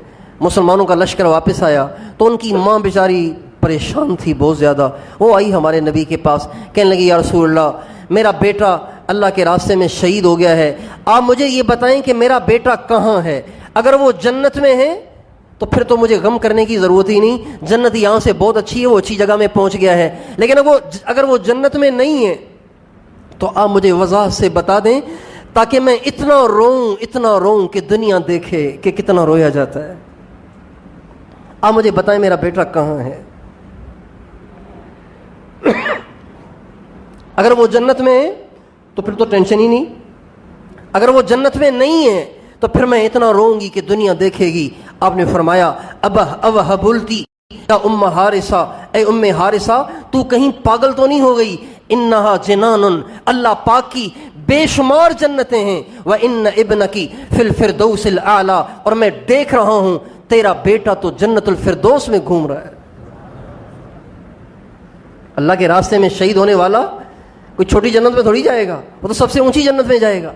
مسلمانوں کا لشکر واپس آیا تو ان کی ماں بیچاری پریشان تھی بہت زیادہ. وہ آئی ہمارے نبی کے پاس، کہنے لگی یا رسول اللہ میرا بیٹا اللہ کے راستے میں شہید ہو گیا ہے، آپ مجھے یہ بتائیں کہ میرا بیٹا کہاں ہے؟ اگر وہ جنت میں ہے تو پھر تو مجھے غم کرنے کی ضرورت ہی نہیں، جنت یہاں سے بہت اچھی ہے، وہ اچھی جگہ میں پہنچ گیا ہے. لیکن اگر وہ جنت میں نہیں ہے تو آپ مجھے وضاحت سے بتا دیں تاکہ میں اتنا روں کہ دنیا دیکھے کہ کتنا رویا جاتا ہے. آپ مجھے بتائیں میرا بیٹا کہاں ہے. اگر وہ جنت میں ہے تو پھر تو ٹینشن ہی نہیں، اگر وہ جنت میں نہیں ہے تو پھر میں اتنا روؤں گی کہ دنیا دیکھے گی. آپ نے فرمایا اب بولتی یا ام حارثہ، اے ام حارثہ تو کہیں پاگل تو نہیں ہو گئی؟ انہا جنان، اللہ پاک کی بے شمار جنتیں ہیں. وان ابنکی فی الفردوس الاعلی، اور میں دیکھ رہا ہوں تیرا بیٹا تو جنت الفردوس میں گھوم رہا ہے. اللہ کے راستے میں شہید ہونے والا کوئی چھوٹی جنت میں تھوڑی جائے گا، وہ تو سب سے اونچی جنت میں جائے گا.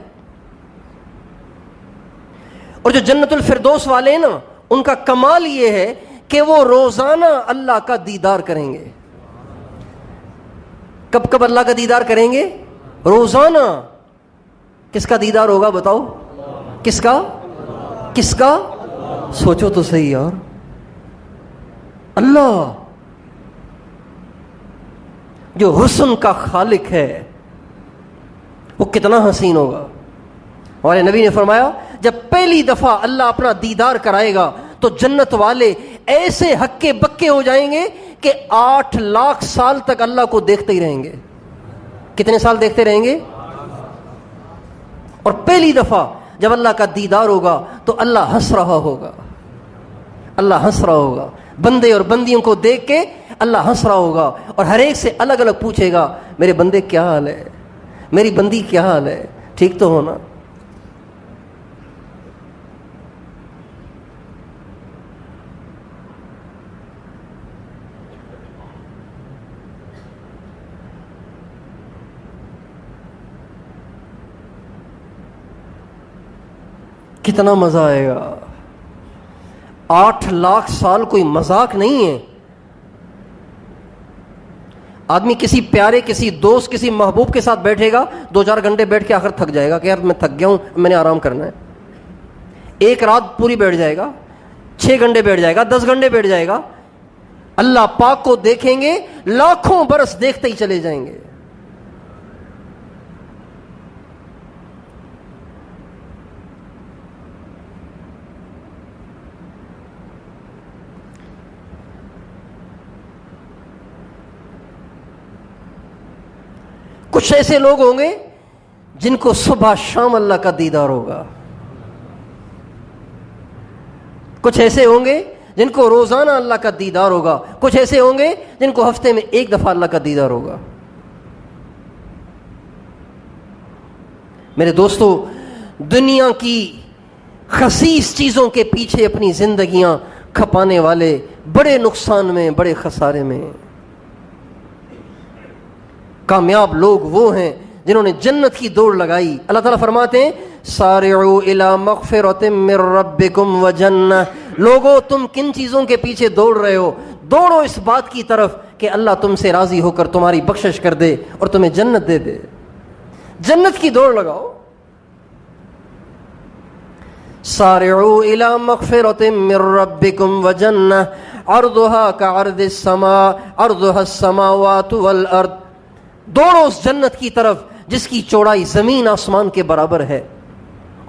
اور جو جنت الفردوس والے ہیں نا، ان کا کمال یہ ہے کہ وہ روزانہ اللہ کا دیدار کریں گے. کب کب اللہ کا دیدار کریں گے؟ روزانہ. کس کا دیدار ہوگا بتاؤ؟ کس کا؟ کس کا؟ سوچو تو صحیح یار. اللہ جو حسن کا خالق ہے وہ کتنا حسین ہوگا. ہمارے نبی نے فرمایا جب پہلی دفعہ اللہ اپنا دیدار کرائے گا تو جنت والے ایسے ہکے بکے ہو جائیں گے کہ 8 لاکھ سال تک اللہ کو دیکھتے ہی رہیں گے. کتنے سال دیکھتے رہیں گے؟ اور پہلی دفعہ جب اللہ کا دیدار ہوگا تو اللہ ہنس رہا ہوگا. اللہ ہنس رہا ہوگا. بندے اور بندیوں کو دیکھ کے اللہ ہنس رہا ہوگا اور ہر ایک سے الگ الگ پوچھے گا میرے بندے کیا حال ہے، میری بندی کیا حال ہے، ٹھیک تو ہونا. کتنا مزہ آئے گا. 8 لاکھ سال کوئی مذاق نہیں ہے. آدمی کسی پیارے، کسی دوست، کسی محبوب کے ساتھ بیٹھے گا، 2-4 گھنٹے بیٹھ کے آخر تھک جائے گا کہ یار میں تھک گیا ہوں، میں نے آرام کرنا ہے. 1 رات پوری بیٹھ جائے گا، 6 گھنٹے بیٹھ جائے گا، 10 گھنٹے بیٹھ جائے گا. اللہ پاک کو دیکھیں گے، لاکھوں برس دیکھتے ہی چلے جائیں گے. کچھ ایسے لوگ ہوں گے جن کو صبح شام اللہ کا دیدار ہوگا. کچھ ایسے ہوں گے جن کو روزانہ اللہ کا دیدار ہوگا. کچھ ایسے ہوں گے جن کو ہفتے میں 1 دفعہ اللہ کا دیدار ہوگا. میرے دوستو، دنیا کی خسیس چیزوں کے پیچھے اپنی زندگیاں کھپانے والے بڑے نقصان میں، بڑے خسارے میں. کامیاب لوگ وہ ہیں جنہوں نے جنت کی دوڑ لگائی. اللہ تعالیٰ فرماتے ہیں سارعوا الی مغفرۃ من ربکم وجنہ. لوگو تم کن چیزوں کے پیچھے دوڑ رہے ہو؟ دوڑو اس بات کی طرف کہ اللہ تم سے راضی ہو کر تمہاری بخشش کر دے اور تمہیں جنت دے دے. جنت کی دوڑ لگاؤ. سارعوا الی مغفرۃ من ربکم وجنہ عرضها كعرض السماء عرضها السماوات والارض. دوڑو اس جنت کی طرف جس کی چوڑائی زمین آسمان کے برابر ہے.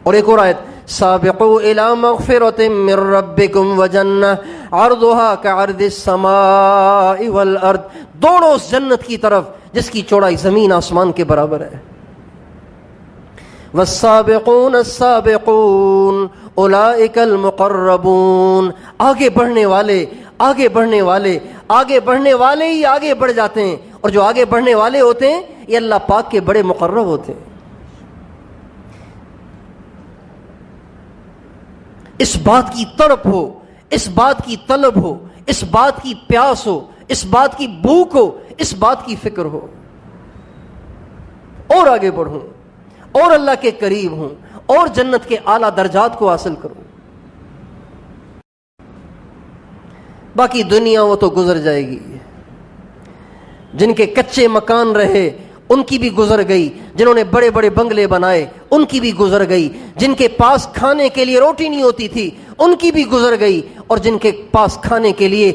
اور ایک اور آیت سابقوا الى مغفرۃ من ربکم وجنہ عرضها كعرض السماء والارض. دوڑو اس جنت کی طرف جس کی چوڑائی زمین آسمان کے برابر ہے. والسابقون السابقون اولئک المقربون. آگے بڑھنے والے، آگے بڑھنے والے، آگے بڑھنے والے ہی آگے بڑھ جاتے ہیں. اور جو آگے بڑھنے والے ہوتے ہیں یہ اللہ پاک کے بڑے مقرب ہوتے ہیں. اس بات کی تڑپ ہو، اس بات کی طلب ہو، اس بات کی پیاس ہو، اس بات کی بھوک ہو، اس بات کی فکر ہو اور آگے بڑھوں اور اللہ کے قریب ہوں اور جنت کے اعلیٰ درجات کو حاصل کروں. باقی دنیا وہ تو گزر جائے گی. جن کے کچے مکان رہے ان کی بھی گزر گئی. جنہوں نے بڑے بڑے بنگلے بنائے ان کی بھی گزر گئی. جن کے پاس کھانے کے لیے روٹی نہیں ہوتی تھی ان کی بھی گزر گئی. اور جن کے پاس کھانے کے لیے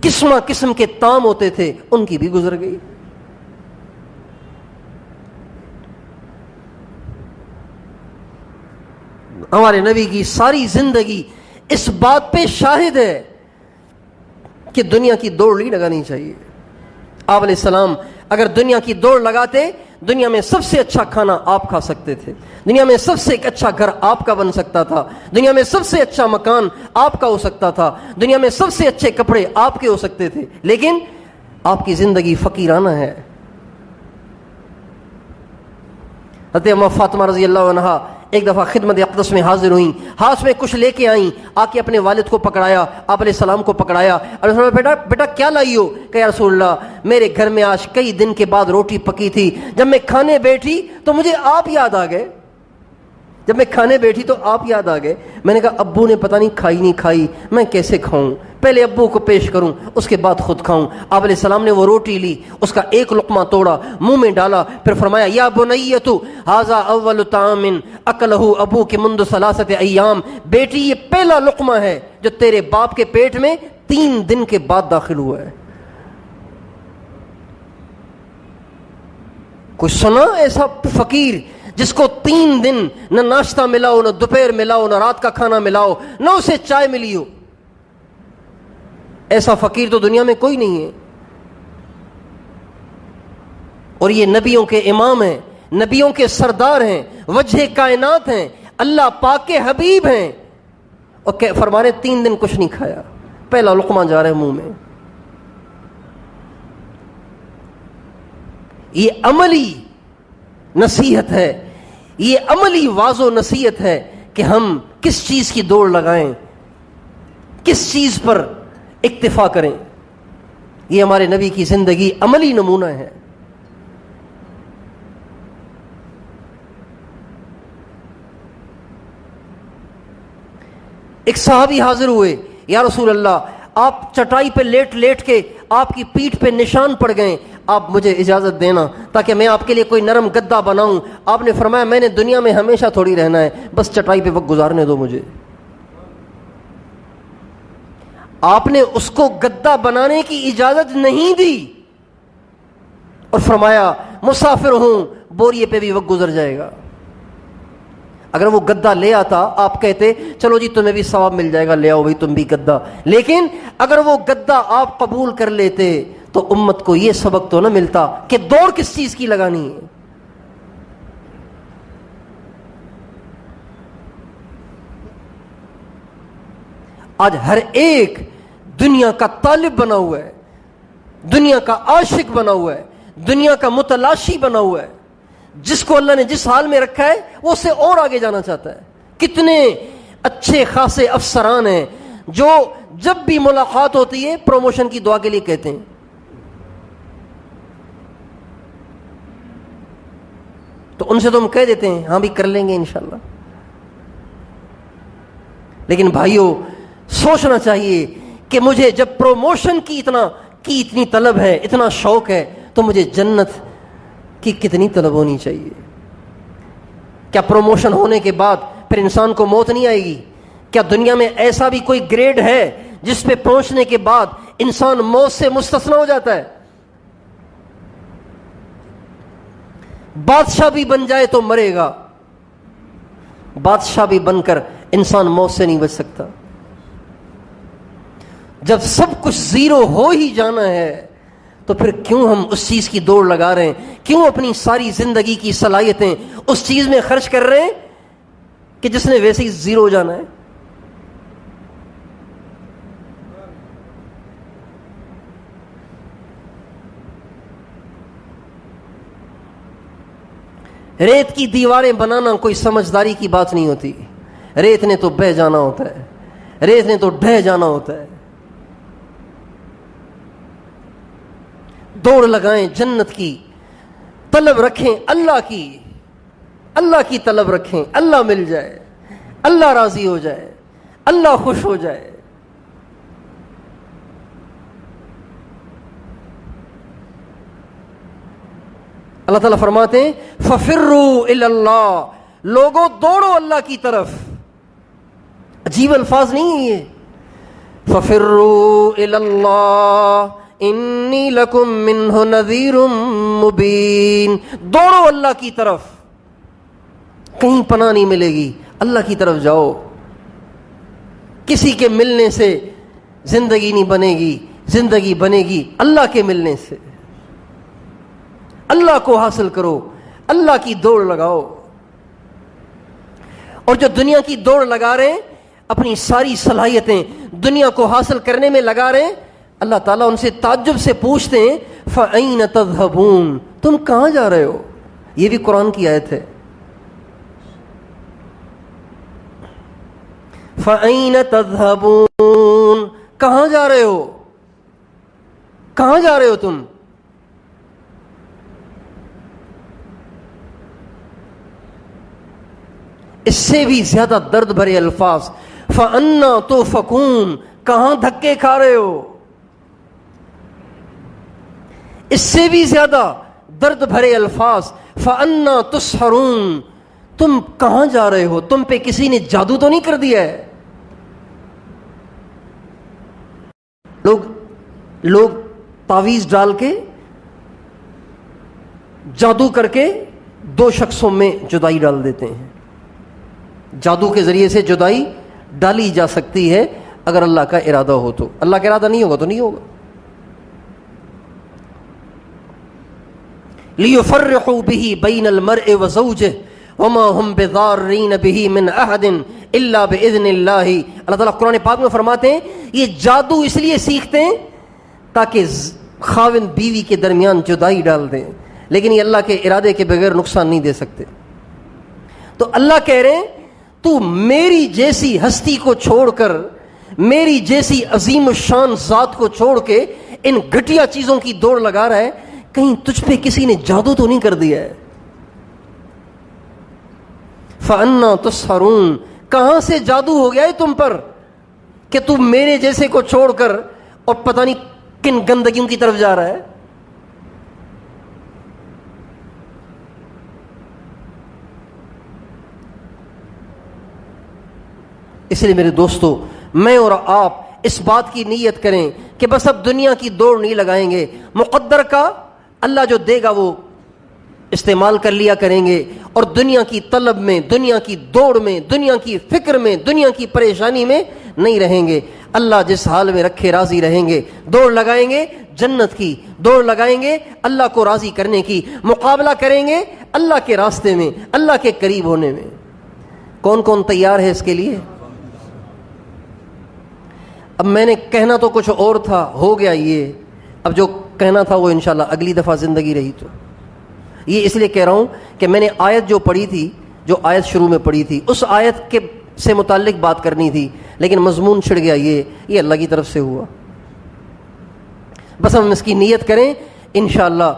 قسم قسم کے طعام ہوتے تھے ان کی بھی گزر گئی. ہمارے نبی کی ساری زندگی اس بات پہ شاہد ہے کہ دنیا کی دوڑ نہیں لگانی چاہیے. آپ علیہ السلام اگر دنیا کی دوڑ لگاتے، دنیا میں سب سے اچھا کھانا آپ کھا سکتے تھے، دنیا میں سب سے اچھا گھر آپ کا بن سکتا تھا، دنیا میں سب سے اچھا مکان آپ کا ہو سکتا تھا، دنیا میں سب سے اچھے کپڑے آپ کے ہو سکتے تھے. لیکن آپ کی زندگی فقیرانہ ہے. حضرت اماں فاطمہ رضی اللہ عنہا ایک دفعہ خدمت اقدس میں حاضر ہوئیں، ہاتھ میں کچھ لے کے آئیں. آ کے اپنے والد کو پکڑایا، آپ علیہ السلام کو پکڑایا اور بیٹا بیٹا کیا لائی ہو؟ کہ یا رسول اللہ میرے گھر میں آج کئی دن کے بعد روٹی پکی تھی، جب میں کھانے بیٹھی تو مجھے آپ یاد آ گئے. جب میں کھانے بیٹھی تو آپ یاد آ گئے. میں نے کہا ابو نے پتہ نہیں کھائی نہیں کھائی، میں کیسے کھاؤں، پہلے ابو کو پیش کروں اس کے بعد خود کھاؤں. آپ علیہ السلام نے وہ روٹی لی، اس کا ایک لقمہ توڑا، منہ میں ڈالا، پھر فرمایا یا بنیۃ ھذا اول طعام اکلہ ابوک منذ ثلاثۃ ایام، بیٹی یہ پہلا لقمہ ہے جو تیرے باپ کے پیٹ میں 3 دن کے بعد داخل ہوا ہے. کوئی سنا ایسا فقیر جس کو 3 دن نہ ناشتہ ملا ہو، نہ دوپہر ملا ہو، نہ رات کا کھانا ملا ہو، نہ اسے چائے ملی ہو؟ ایسا فقیر تو دنیا میں کوئی نہیں ہے. اور یہ نبیوں کے امام ہیں، نبیوں کے سردار ہیں، وجہ کائنات ہیں، اللہ پاک کے حبیب ہیں، اور فرما رہے 3 دن کچھ نہیں کھایا، پہلا لقمہ جا رہا ہے منہ میں. یہ عملی نصیحت ہے، یہ عملی واضح و نصیحت ہے کہ ہم کس چیز کی دوڑ لگائیں، کس چیز پر اکتفا کریں. یہ ہمارے نبی کی زندگی عملی نمونہ ہے. ایک صحابی حاضر ہوئے، یا رسول اللہ آپ چٹائی پہ لیٹ لیٹ کے آپ کی پیٹھ پہ نشان پڑ گئے، آپ مجھے اجازت دینا تاکہ میں آپ کے لیے کوئی نرم گدا بناؤں. آپ نے فرمایا میں نے دنیا میں ہمیشہ تھوڑی رہنا ہے، بس چٹائی پہ وقت گزارنے دو مجھے. آپ نے اس کو گدا بنانے کی اجازت نہیں دی اور فرمایا مسافر ہوں، بوریے پہ بھی وقت گزر جائے گا. اگر وہ گدا لے آتا آپ کہتے چلو جی تمہیں بھی ثواب مل جائے گا، لے آؤ بھائی تم بھی گدا. لیکن اگر وہ گدا آپ قبول کر لیتے تو امت کو یہ سبق تو نہ ملتا کہ دوڑ کس چیز کی لگانی ہے. آج ہر ایک دنیا کا طالب بنا ہوا ہے، دنیا کا عاشق بنا ہوا ہے، دنیا کا متلاشی بنا ہوا ہے. جس کو اللہ نے جس حال میں رکھا ہے وہ اس سے اور آگے جانا چاہتا ہے. کتنے اچھے خاصے افسران ہیں جو جب بھی ملاقات ہوتی ہے پروموشن کی دعا کے لیے کہتے ہیں. تو ان سے تو ہم کہہ دیتے ہیں ہاں بھی کر لیں گے انشاءاللہ. لیکن بھائیوں سوچنا چاہیے کہ مجھے جب پروموشن کی اتنی طلب ہے، اتنا شوق ہے، تو مجھے جنت کی کتنی طلب ہونی چاہیے. کیا پروموشن ہونے کے بعد پھر انسان کو موت نہیں آئے گی؟ کیا دنیا میں ایسا بھی کوئی گریڈ ہے جس پہ پہنچنے کے بعد انسان موت سے مستثنی ہو جاتا ہے؟ بادشاہ بھی بن جائے تو مرے گا، بادشاہ بھی بن کر انسان موت سے نہیں بچ سکتا. جب سب کچھ زیرو ہو ہی جانا ہے تو پھر کیوں ہم اس چیز کی دوڑ لگا رہے ہیں؟ کیوں اپنی ساری زندگی کی صلاحیتیں اس چیز میں خرچ کر رہے ہیں کہ جس نے ویسے ہی زیرو ہو جانا ہے؟ ریت کی دیواریں بنانا کوئی سمجھداری کی بات نہیں ہوتی. ریت نے تو بہہ جانا ہوتا ہے، ریت نے تو ڈھہ جانا ہوتا ہے. دوڑ لگائیں جنت کی، طلب رکھیں اللہ کی طلب رکھیں، اللہ مل جائے، اللہ راضی ہو جائے، اللہ خوش ہو جائے. اللہ تعالیٰ فرماتے ہیں فَفِرُّوا إِلَى اللَّهِ، لوگوں دوڑو اللہ کی طرف. عجیب الفاظ نہیں ہیں یہ. فَفِرُّوا إِلَى اللَّهِ انی لکم منہ نذیر مبین. دوڑو اللہ کی طرف، کہیں پناہ نہیں ملے گی، اللہ کی طرف جاؤ. کسی کے ملنے سے زندگی نہیں بنے گی، زندگی بنے گی اللہ کے ملنے سے. اللہ کو حاصل کرو، اللہ کی دوڑ لگاؤ. اور جو دنیا کی دوڑ لگا رہے ہیں، اپنی ساری صلاحیتیں دنیا کو حاصل کرنے میں لگا رہے ہیں، اللہ تعالیٰ ان سے تعجب سے پوچھتے ہیں فَأَيْنَ تَذْهَبُونَ، تم کہاں جا رہے ہو؟ یہ بھی قرآن کی آیت ہے. فَأَيْنَ تَذْهَبُونَ، کہاں جا رہے ہو؟ کہاں جا رہے ہو تم؟ اس سے بھی زیادہ درد بھرے الفاظ فَأَنَّا تُؤْفَكُونَ، کہاں دھکے کھا رہے ہو؟ اس سے بھی زیادہ درد بھرے الفاظ فَأَنَّا تُسْحَرُونَ، تم کہاں جا رہے ہو؟ تم پہ کسی نے جادو تو نہیں کر دیا ہے؟ لوگ تعویذ ڈال کے جادو کر کے دو شخصوں میں جدائی ڈال دیتے ہیں. جادو کے ذریعے سے جدائی ڈالی جا سکتی ہے اگر اللہ کا ارادہ ہو تو. اللہ کا ارادہ نہیں ہوگا تو نہیں ہوگا. لِيُفَرِّقُوا بِهِ بَيْنَ الْمَرْءِ وَزَوْجِهِ وَمَا هُمْ بِضَارِّينَ بِهِ مِنْ أَحَدٍ إِلَّا بِإِذْنِ اللَّهِ. اللہ تعالیٰ قرآن پاک میں فرماتے ہیں یہ جادو اس لیے سیکھتے ہیں تاکہ خاوند بیوی کے درمیان جدائی ڈال دیں، لیکن یہ اللہ کے ارادے کے بغیر نقصان نہیں دے سکتے. تو اللہ کہہ رہے ہیں تو میری جیسی ہستی کو چھوڑ کر، میری جیسی عظیم الشان ذات کو چھوڑ کے ان گھٹیا چیزوں کی دوڑ لگا رہا ہے، کہیں تجھ پہ کسی نے جادو تو نہیں کر دیا ہے؟ فَأَنَّا تُسْحَرُونَ، کہاں سے جادو ہو گیا ہے تم پر کہ تم میرے جیسے کو چھوڑ کر اور پتہ نہیں کن گندگیوں کی طرف جا رہا ہے؟ اس لیے میرے دوستو، میں اور آپ اس بات کی نیت کریں کہ بس اب دنیا کی دوڑ نہیں لگائیں گے. مقدر کا اللہ جو دے گا وہ استعمال کر لیا کریں گے، اور دنیا کی طلب میں، دنیا کی دوڑ میں، دنیا کی فکر میں، دنیا کی پریشانی میں نہیں رہیں گے. اللہ جس حال میں رکھے راضی رہیں گے. دوڑ لگائیں گے جنت کی، دوڑ لگائیں گے اللہ کو راضی کرنے کی، مقابلہ کریں گے اللہ کے راستے میں، اللہ کے قریب ہونے میں. کون کون تیار ہے اس کے لیے؟ اب میں نے کہنا تو کچھ اور تھا، ہو گیا یہ. اب جو کہنا تھا وہ انشاءاللہ اگلی دفعہ زندگی رہی تو. یہ اس لیے کہہ رہا ہوں کہ میں نے آیت جو پڑھی تھی، جو آیت شروع میں پڑھی تھی، اس آیت کے سے متعلق بات کرنی تھی، لیکن مضمون چھڑ گیا. یہ اللہ کی طرف سے ہوا. بس ہم اس کی نیت کریں، انشاءاللہ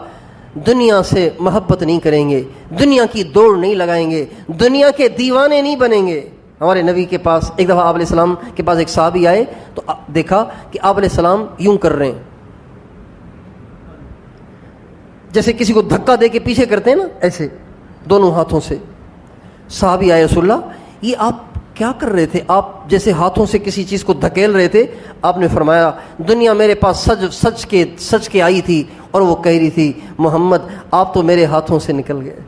دنیا سے محبت نہیں کریں گے، دنیا کی دوڑ نہیں لگائیں گے، دنیا کے دیوانے نہیں بنیں گے. ہمارے نبی کے پاس ایک دفعہ آپ علیہ السلام کے پاس ایک صحابی آئے تو دیکھا کہ آپ علیہ السلام یوں کر رہے ہیں، جیسے کسی کو دھکا دے کے پیچھے کرتے ہیں نا، ایسے دونوں ہاتھوں سے. صحابی آئے، رسول اللہ یہ آپ کیا کر رہے تھے؟ آپ جیسے ہاتھوں سے کسی چیز کو دھکیل رہے تھے. آپ نے فرمایا دنیا میرے پاس سچ کے آئی تھی اور وہ کہہ رہی تھی محمد آپ تو میرے ہاتھوں سے نکل گئے.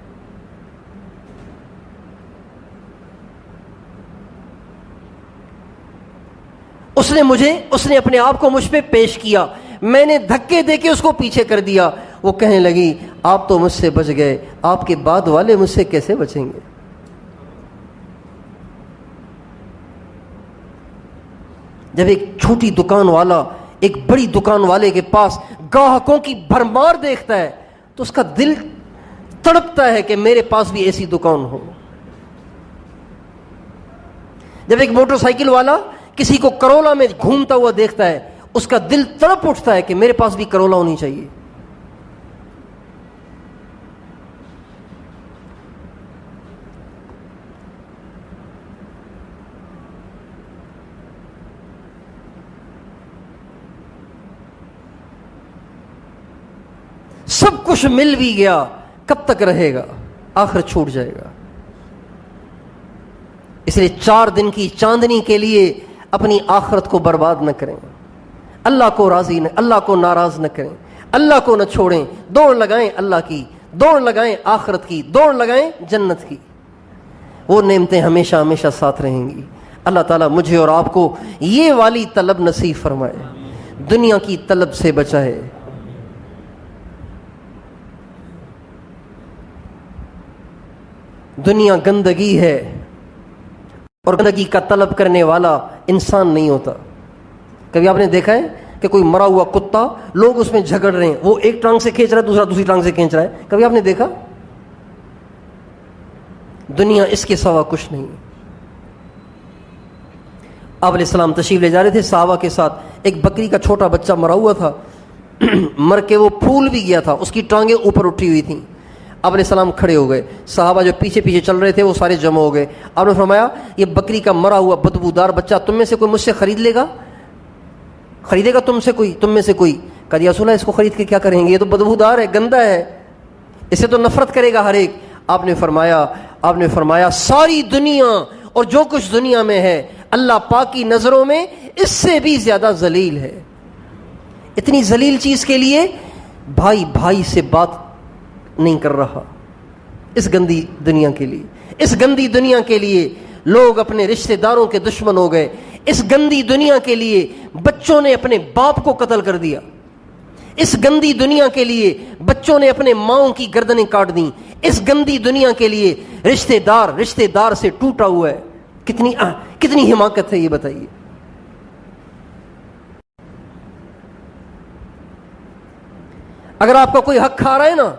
اس نے اپنے آپ کو مجھ پہ پیش کیا، میں نے دھکے دے کے اس کو پیچھے کر دیا. وہ کہنے لگی آپ تو مجھ سے بچ گئے، آپ کے بعد والے مجھ سے کیسے بچیں گے؟ جب ایک چھوٹی دکان والا ایک بڑی دکان والے کے پاس گاہکوں کی بھرمار دیکھتا ہے تو اس کا دل تڑپتا ہے کہ میرے پاس بھی ایسی دکان ہو. جب ایک موٹر سائیکل والا کسی کو کرولا میں گھومتا ہوا دیکھتا ہے اس کا دل تڑپ اٹھتا ہے کہ میرے پاس بھی کرولا ہونی چاہیے. سب کچھ مل بھی گیا، کب تک رہے گا؟ آخر چھوٹ جائے گا. اس لیے 4 دن کی چاندنی کے لیے اپنی آخرت کو برباد نہ کریں، اللہ کو راضی نہ، اللہ کو ناراض نہ کریں، اللہ کو نہ چھوڑیں. دوڑ لگائیں اللہ کی، دوڑ لگائیں آخرت کی، دوڑ لگائیں جنت کی. وہ نعمتیں ہمیشہ ہمیشہ ساتھ رہیں گی. اللہ تعالیٰ مجھے اور آپ کو یہ والی طلب نصیب فرمائے، دنیا کی طلب سے بچائے. دنیا گندگی ہے اور گندگی کا طلب کرنے والا انسان نہیں ہوتا. کبھی آپ نے دیکھا ہے کہ کوئی مرا ہوا کتا، لوگ اس میں جھگڑ رہے ہیں، وہ ایک ٹانگ سے کھینچ رہا ہے، دوسرا دوسری ٹانگ سے کھینچ رہا ہے. کبھی آپ نے دیکھا؟ دنیا اس کے سوا کچھ نہیں. آپ علیہ السلام تشریف لے جا رہے تھے صحابہ کے ساتھ، ایک بکری کا چھوٹا بچہ مرا ہوا تھا، مر کے وہ پھول بھی گیا تھا، اس کی ٹانگیں اوپر اٹھی ہوئی تھیں. آپ علیہ السلام کھڑے ہو گئے، صحابہ جو پیچھے پیچھے چل رہے تھے وہ سارے جمع ہو گئے. آپ نے فرمایا یہ بکری کا مرا ہوا بدبودار بچہ تم میں سے کوئی مجھ سے خرید لے گا؟ خریدے گا تم میں سے کوئی؟ کہا یا رسول اللہ اس کو خرید کے کیا کریں گے، یہ تو بدبودار ہے، گندا ہے، اسے تو نفرت کرے گا ہر ایک. آپ نے فرمایا ساری دنیا اور جو کچھ دنیا میں ہے اللہ پاک کی نظروں میں اس سے بھی زیادہ ذلیل ہے. اتنی ذلیل چیز کے لیے بھائی سے بات نہیں کر رہا. اس گندی دنیا کے لیے، اس گندی دنیا کے لیے لوگ اپنے رشتہ داروں کے دشمن ہو گئے. اس گندی دنیا کے لیے بچوں نے اپنے باپ کو قتل کر دیا. اس گندی دنیا کے لیے بچوں نے اپنے ماؤں کی گردنیں کاٹ دیں. اس گندی دنیا کے لیے رشتہ دار سے ٹوٹا ہوا ہے. کتنی حماقت ہے یہ بتائیے. اگر آپ کا کوئی حق کھا رہا ہے نا،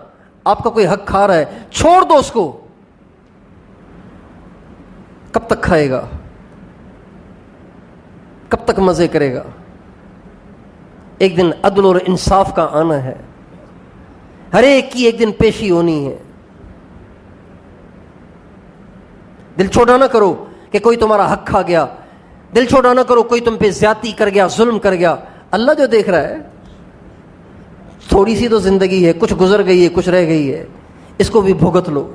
آپ کا کوئی حق کھا رہا ہے، چھوڑ دو اس کو. کب تک کھائے گا؟ کب تک مزے کرے گا؟ ایک دن عدل اور انصاف کا آنا ہے، ہر ایک کی ایک دن پیشی ہونی ہے. دل چھوٹا نہ کرو کہ کوئی تمہارا حق کھا گیا، دل چھوٹا نہ کرو کوئی تم پہ زیادتی کر گیا، ظلم کر گیا. اللہ جو دیکھ رہا ہے، تھوڑی سی تو زندگی ہے، کچھ گزر گئی ہے، کچھ رہ گئی ہے، اس کو بھی بھگت لو.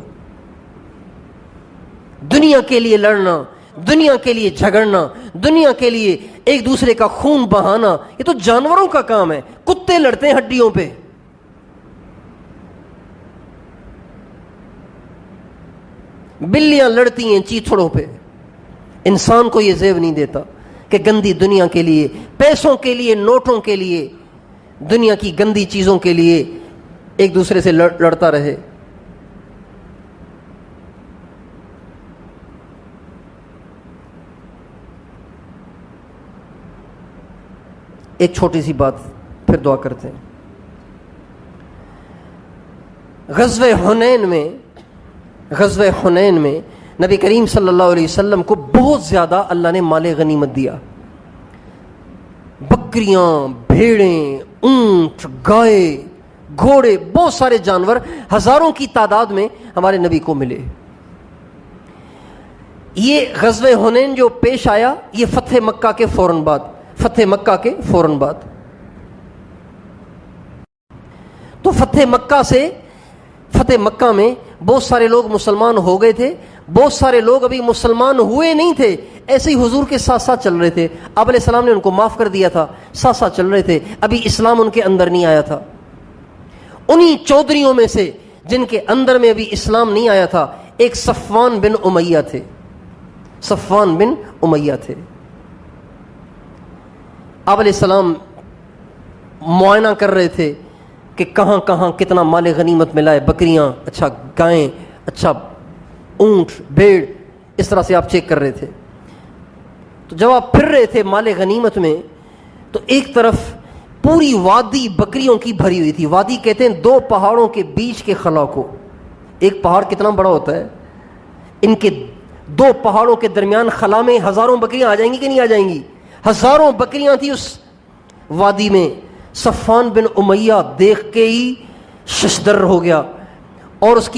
دنیا کے لیے لڑنا، دنیا کے لیے جھگڑنا، دنیا کے لیے ایک دوسرے کا خون بہانا، یہ تو جانوروں کا کام ہے. کتے لڑتے ہیں ہڈیوں پہ، بلیاں لڑتی ہیں چیتڑوں پہ. انسان کو یہ زیب نہیں دیتا کہ گندی دنیا کے لیے، پیسوں کے لیے، نوٹوں کے لیے، دنیا کی گندی چیزوں کے لیے ایک دوسرے سے لڑتا رہے. ایک چھوٹی سی بات پھر دعا کرتے ہیں. غزوہ حنین میں نبی کریم صلی اللہ علیہ وسلم کو بہت زیادہ اللہ نے مال غنیمت دیا. بکریاں، بھیڑیں، اونٹ، گائے، گھوڑے، بہت سارے جانور ہزاروں کی تعداد میں ہمارے نبی کو ملے. یہ غزوہ حنین جو پیش آیا یہ فتح مکہ کے فوراً بعد. تو فتح مکہ میں بہت سارے لوگ مسلمان ہو گئے تھے، بہت سارے لوگ ابھی مسلمان ہوئے نہیں تھے، ایسے ہی حضور کے ساتھ ساتھ چل رہے تھے. آپ علیہ السلام نے ان کو معاف کر دیا تھا، ساتھ ساتھ چل رہے تھے، ابھی اسلام ان کے اندر نہیں آیا تھا. انہی چودھریوں میں سے جن کے اندر میں ابھی اسلام نہیں آیا تھا ایک صفوان بن امیہ تھے. آپ علیہ السلام معائنہ کر رہے تھے کہ کہاں کہاں کتنا مال غنیمت ملا ہے، بکریاں، اچھا گائیں، اچھا اونٹ، بھیڑ، اس طرح سے آپ چیک کر رہے تھے. تو جب آپ پھر رہے تھے مال غنیمت میں تو ایک طرف پوری وادی بکریوں کی بھری ہوئی تھی. وادی کہتے ہیں دو پہاڑوں کے بیچ کے خلا کو. ایک پہاڑ کتنا بڑا ہوتا ہے، ان کے دو پہاڑوں کے درمیان خلا میں ہزاروں بکریاں آ جائیں گی کہ نہیں آ جائیں گی؟ ہزاروں بکریاں تھی اس وادی میں. صفوان بن امیہ دیکھ کے ہی ششدر ہو گیا اور اس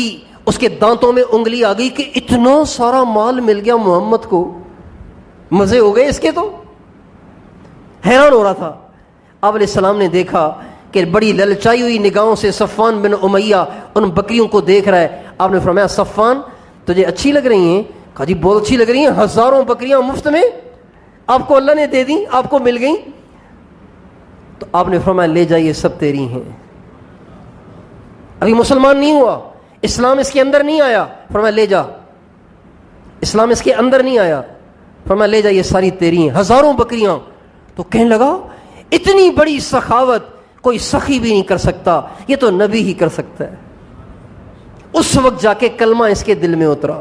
کے دانتوں میں انگلی آ گئی کہ اتنا سارا مال مل گیا محمد کو، مزے ہو گئے اس کے. تو حیران ہو رہا تھا. آپ علیہ السلام نے دیکھا کہ بڑی للچائی ہوئی نگاہوں سے صفوان بن امیہ ان بکریوں کو دیکھ رہا ہے. آپ نے فرمایا صفوان تجھے اچھی لگ رہی ہیں؟ کہا جی بہت اچھی لگ رہی ہیں، ہزاروں بکریاں مفت میں آپ کو اللہ نے دے دی، آپ کو مل گئیں. تو آپ نے فرمایا لے جائیے، سب تیری ہیں. ابھی مسلمان نہیں ہوا، اسلام اس کے اندر نہیں آیا، فرمایا لے جا. اسلام اس کے اندر نہیں آیا، فرمایا لے جا، یہ ساری تیری ہیں، ہزاروں بکریاں. تو کہنے لگا اتنی بڑی سخاوت کوئی سخی بھی نہیں کر سکتا، یہ تو نبی ہی کر سکتا ہے. اس وقت جا کے کلمہ اس کے دل میں اترا.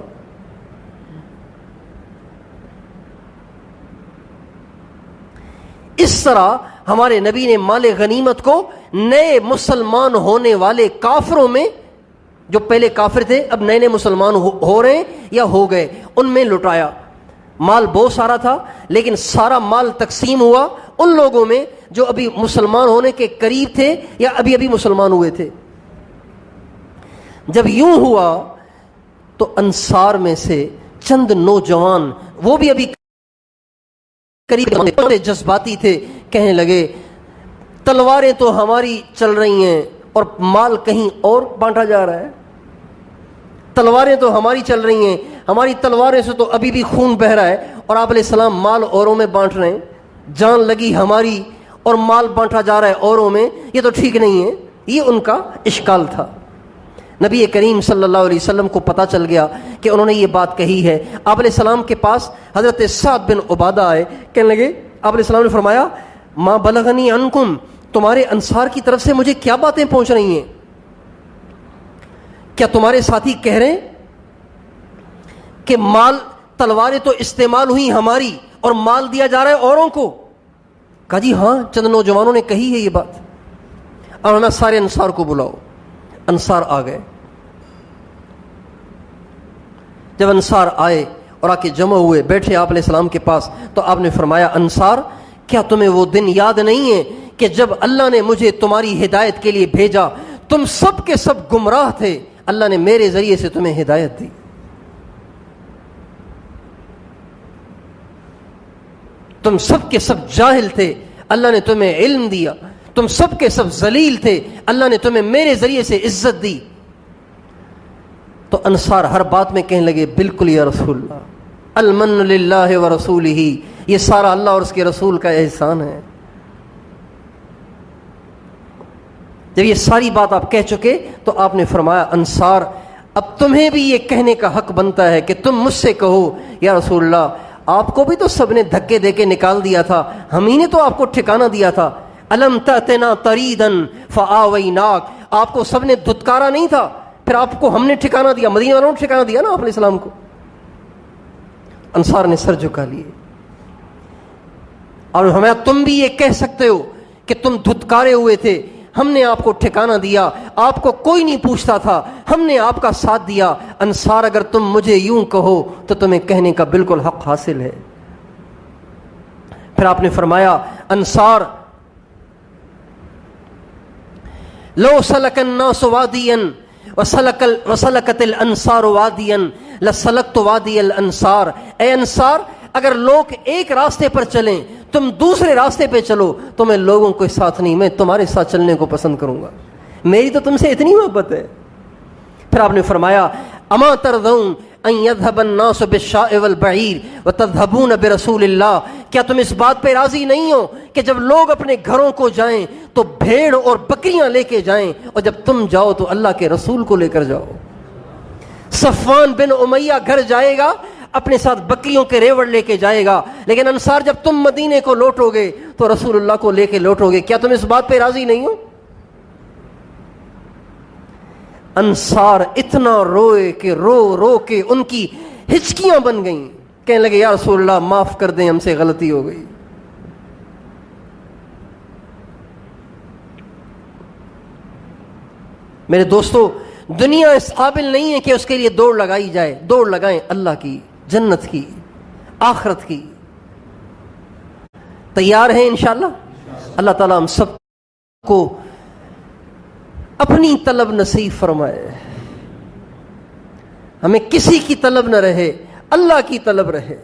اس طرح ہمارے نبی نے مال غنیمت کو نئے مسلمان ہونے والے کافروں میں، جو پہلے کافر تھے اب نئے نئے مسلمان ہو رہے ہیں یا ہو گئے، ان میں لٹایا. مال بہت سارا تھا لیکن سارا مال تقسیم ہوا ان لوگوں میں جو ابھی مسلمان ہونے کے قریب تھے یا ابھی ابھی مسلمان ہوئے تھے. جب یوں ہوا تو انصار میں سے چند نوجوان، وہ بھی ابھی قریب جذباتی تھے، کہنے لگے تلواریں تو ہماری چل رہی ہیں اور مال کہیں اور بانٹا جا رہا ہے، تلواریں تو ہماری چل رہی ہیں، ہماری تلواریں سے تو ابھی بھی خون بہہ رہا ہے، اور آپ علیہ السلام مال اوروں میں بانٹ رہے ہیں، جان لگی ہماری اور مال بانٹا جا رہا ہے اوروں میں، یہ تو ٹھیک نہیں ہے۔ یہ ان کا اشکال تھا۔ نبی کریم صلی اللہ علیہ وسلم کو پتہ چل گیا کہ انہوں نے یہ بات کہی ہے۔ آپ علیہ السلام کے پاس حضرت سعد بن عبادہ آئے، کہنے لگے، آپ علیہ السلام نے فرمایا ما بلغنی عنکم، تمہارے انصار کی طرف سے مجھے کیا باتیں پہنچ رہی ہیں؟ کیا تمہارے ساتھی کہہ رہے ہیں کہ مال، تلواریں تو استعمال ہوئی ہماری اور مال دیا جا رہا ہے اوروں کو؟ کہا جی ہاں، چند نوجوانوں نے کہی ہے یہ بات، اور ہمیں سارے انصار کو بلاؤ۔ انصار آ گئے۔ جب انصار آئے اور آ کے جمع ہوئے، بیٹھے آپ علیہ السلام کے پاس، تو آپ نے فرمایا انصار، کیا تمہیں وہ دن یاد نہیں ہے کہ جب اللہ نے مجھے تمہاری ہدایت کے لیے بھیجا، تم سب کے سب گمراہ تھے، اللہ نے میرے ذریعے سے تمہیں ہدایت دی۔ تم سب کے سب جاہل تھے، اللہ نے تمہیں علم دیا، تم سب کے سب ذلیل تھے، اللہ نے تمہیں میرے ذریعے سے عزت دی۔ تو انصار ہر بات میں کہنے لگے بالکل یا رسول اللہ، المن للہ ورسولہ، یہ سارا اللہ اور اس کے رسول کا احسان ہے۔ جب یہ ساری بات آپ کہہ چکے تو آپ نے فرمایا انصار، اب تمہیں بھی یہ کہنے کا حق بنتا ہے کہ تم مجھ سے کہو یا رسول اللہ، آپ کو بھی تو سب نے دھکے دے کے نکال دیا تھا، ہم ہی نے تو آپ کو ٹھکانہ دیا تھا۔ الم تأتنا طریدن فآویناک، آپ کو سب نے دھتکارا نہیں تھا، پھر آپ کو ہم نے ٹھکانہ دیا، مدینہ والوں نے ٹھکانہ دیا نا آپ علیہ السلام کو۔ انصار نے سر جھکا لیے اور ہمیں تم بھی یہ کہہ سکتے ہو کہ تم دھتکارے ہوئے تھے، ہم نے آپ کو ٹھکانہ دیا، آپ کو کوئی نہیں پوچھتا تھا، ہم نے آپ کا ساتھ دیا۔ انصار اگر تم مجھے یوں کہو تو تمہیں کہنے کا بالکل حق حاصل ہے۔ پھر آپ نے فرمایا انصار، لو سلک الناس وادیا وسلکت الانصار وادیا لسلکت وادی الانصار، اے انصار اگر لوگ ایک راستے پر چلیں تم دوسرے راستے پہ چلو تو میں لوگوں کے ساتھ نہیں، میں تمہارے ساتھ چلنے کو پسند کروں گا، میری تو تم سے اتنی محبت ہے۔ پھر آپ نے فرمایا اما ترضون ان يذهب الناس بالشاء والبعير وتذهبون برسول اللہ، کیا تم اس بات پہ راضی نہیں ہو کہ جب لوگ اپنے گھروں کو جائیں تو بھیڑ اور بکریاں لے کے جائیں، اور جب تم جاؤ تو اللہ کے رسول کو لے کر جاؤ؟ صفوان بن امیہ گھر جائے گا، اپنے ساتھ بکریوں کے ریوڑ لے کے جائے گا، لیکن انصار جب تم مدینے کو لوٹو گے تو رسول اللہ کو لے کے لوٹو گے، کیا تم اس بات پہ راضی نہیں ہو؟ انصار اتنا روئے کہ رو رو کے ان کی ہچکیاں بن گئیں، کہنے لگے یا رسول اللہ معاف کر دیں، ہم سے غلطی ہو گئی۔ میرے دوستو، دنیا اس قابل نہیں ہے کہ اس کے لیے دوڑ لگائی جائے، دوڑ لگائیں اللہ کی، جنت کی، آخرت کی۔ تیار ہیں انشاءاللہ؟ اللہ تعالیٰ ہم سب کو اپنی طلب نصیب فرمائے، ہمیں کسی کی طلب نہ رہے، اللہ کی طلب رہے،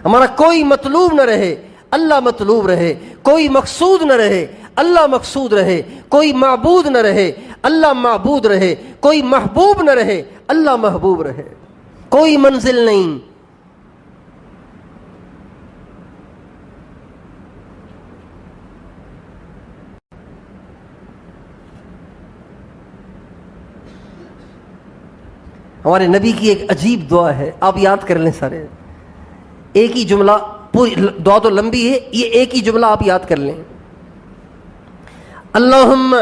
ہمارا کوئی مطلوب نہ رہے، اللہ مطلوب رہے، کوئی مقصود نہ رہے، اللہ مقصود رہے، کوئی معبود نہ رہے، اللہ معبود رہے، کوئی محبوب نہ رہے، اللہ محبوب رہے، کوئی منزل نہیں۔ ہمارے نبی کی ایک عجیب دعا ہے، آپ یاد کر لیں سارے، ایک ہی جملہ، پوری دعا تو لمبی ہے، یہ ایک ہی جملہ آپ یاد کر لیں، اللہم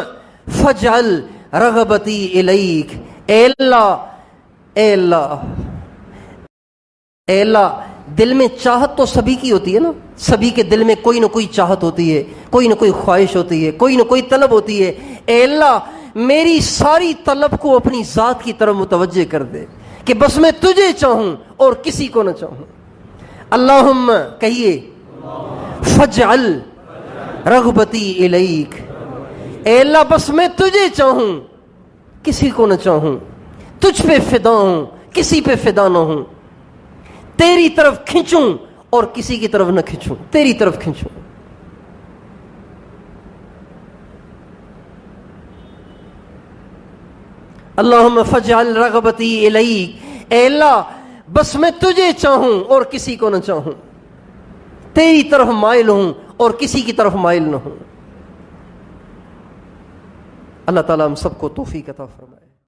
فجعل رغبتی الیک، اے اللہ، اے اللہ، اے اللہ۔ دل میں چاہت تو سبھی کی ہوتی ہے نا، سبھی کے دل میں کوئی نہ کوئی چاہت ہوتی ہے، کوئی نہ کوئی خواہش ہوتی ہے، کوئی نہ کوئی طلب ہوتی ہے۔ اے اللہ میری ساری طلب کو اپنی ذات کی طرف متوجہ کر دے کہ بس میں تجھے چاہوں اور کسی کو نہ چاہوں۔ اللہم کہیے، فجعل رغبتی الیک، اے اللہ بس میں تجھے چاہوں کسی کو نہ چاہوں، تجھ پہ فدا ہوں کسی پہ فدا نہ ہوں، تیری طرف کھنچوں اور کسی کی طرف نہ کھنچوں، تیری طرف کھنچوں۔ اللہم فاجعل رغبتی الیک، اے اللہ بس میں تجھے چاہوں اور کسی کو نہ چاہوں، تیری طرف مائل ہوں اور کسی کی طرف مائل نہ ہوں۔ اللہ تعالیٰ ہم سب کو توفیق عطا فرمائے۔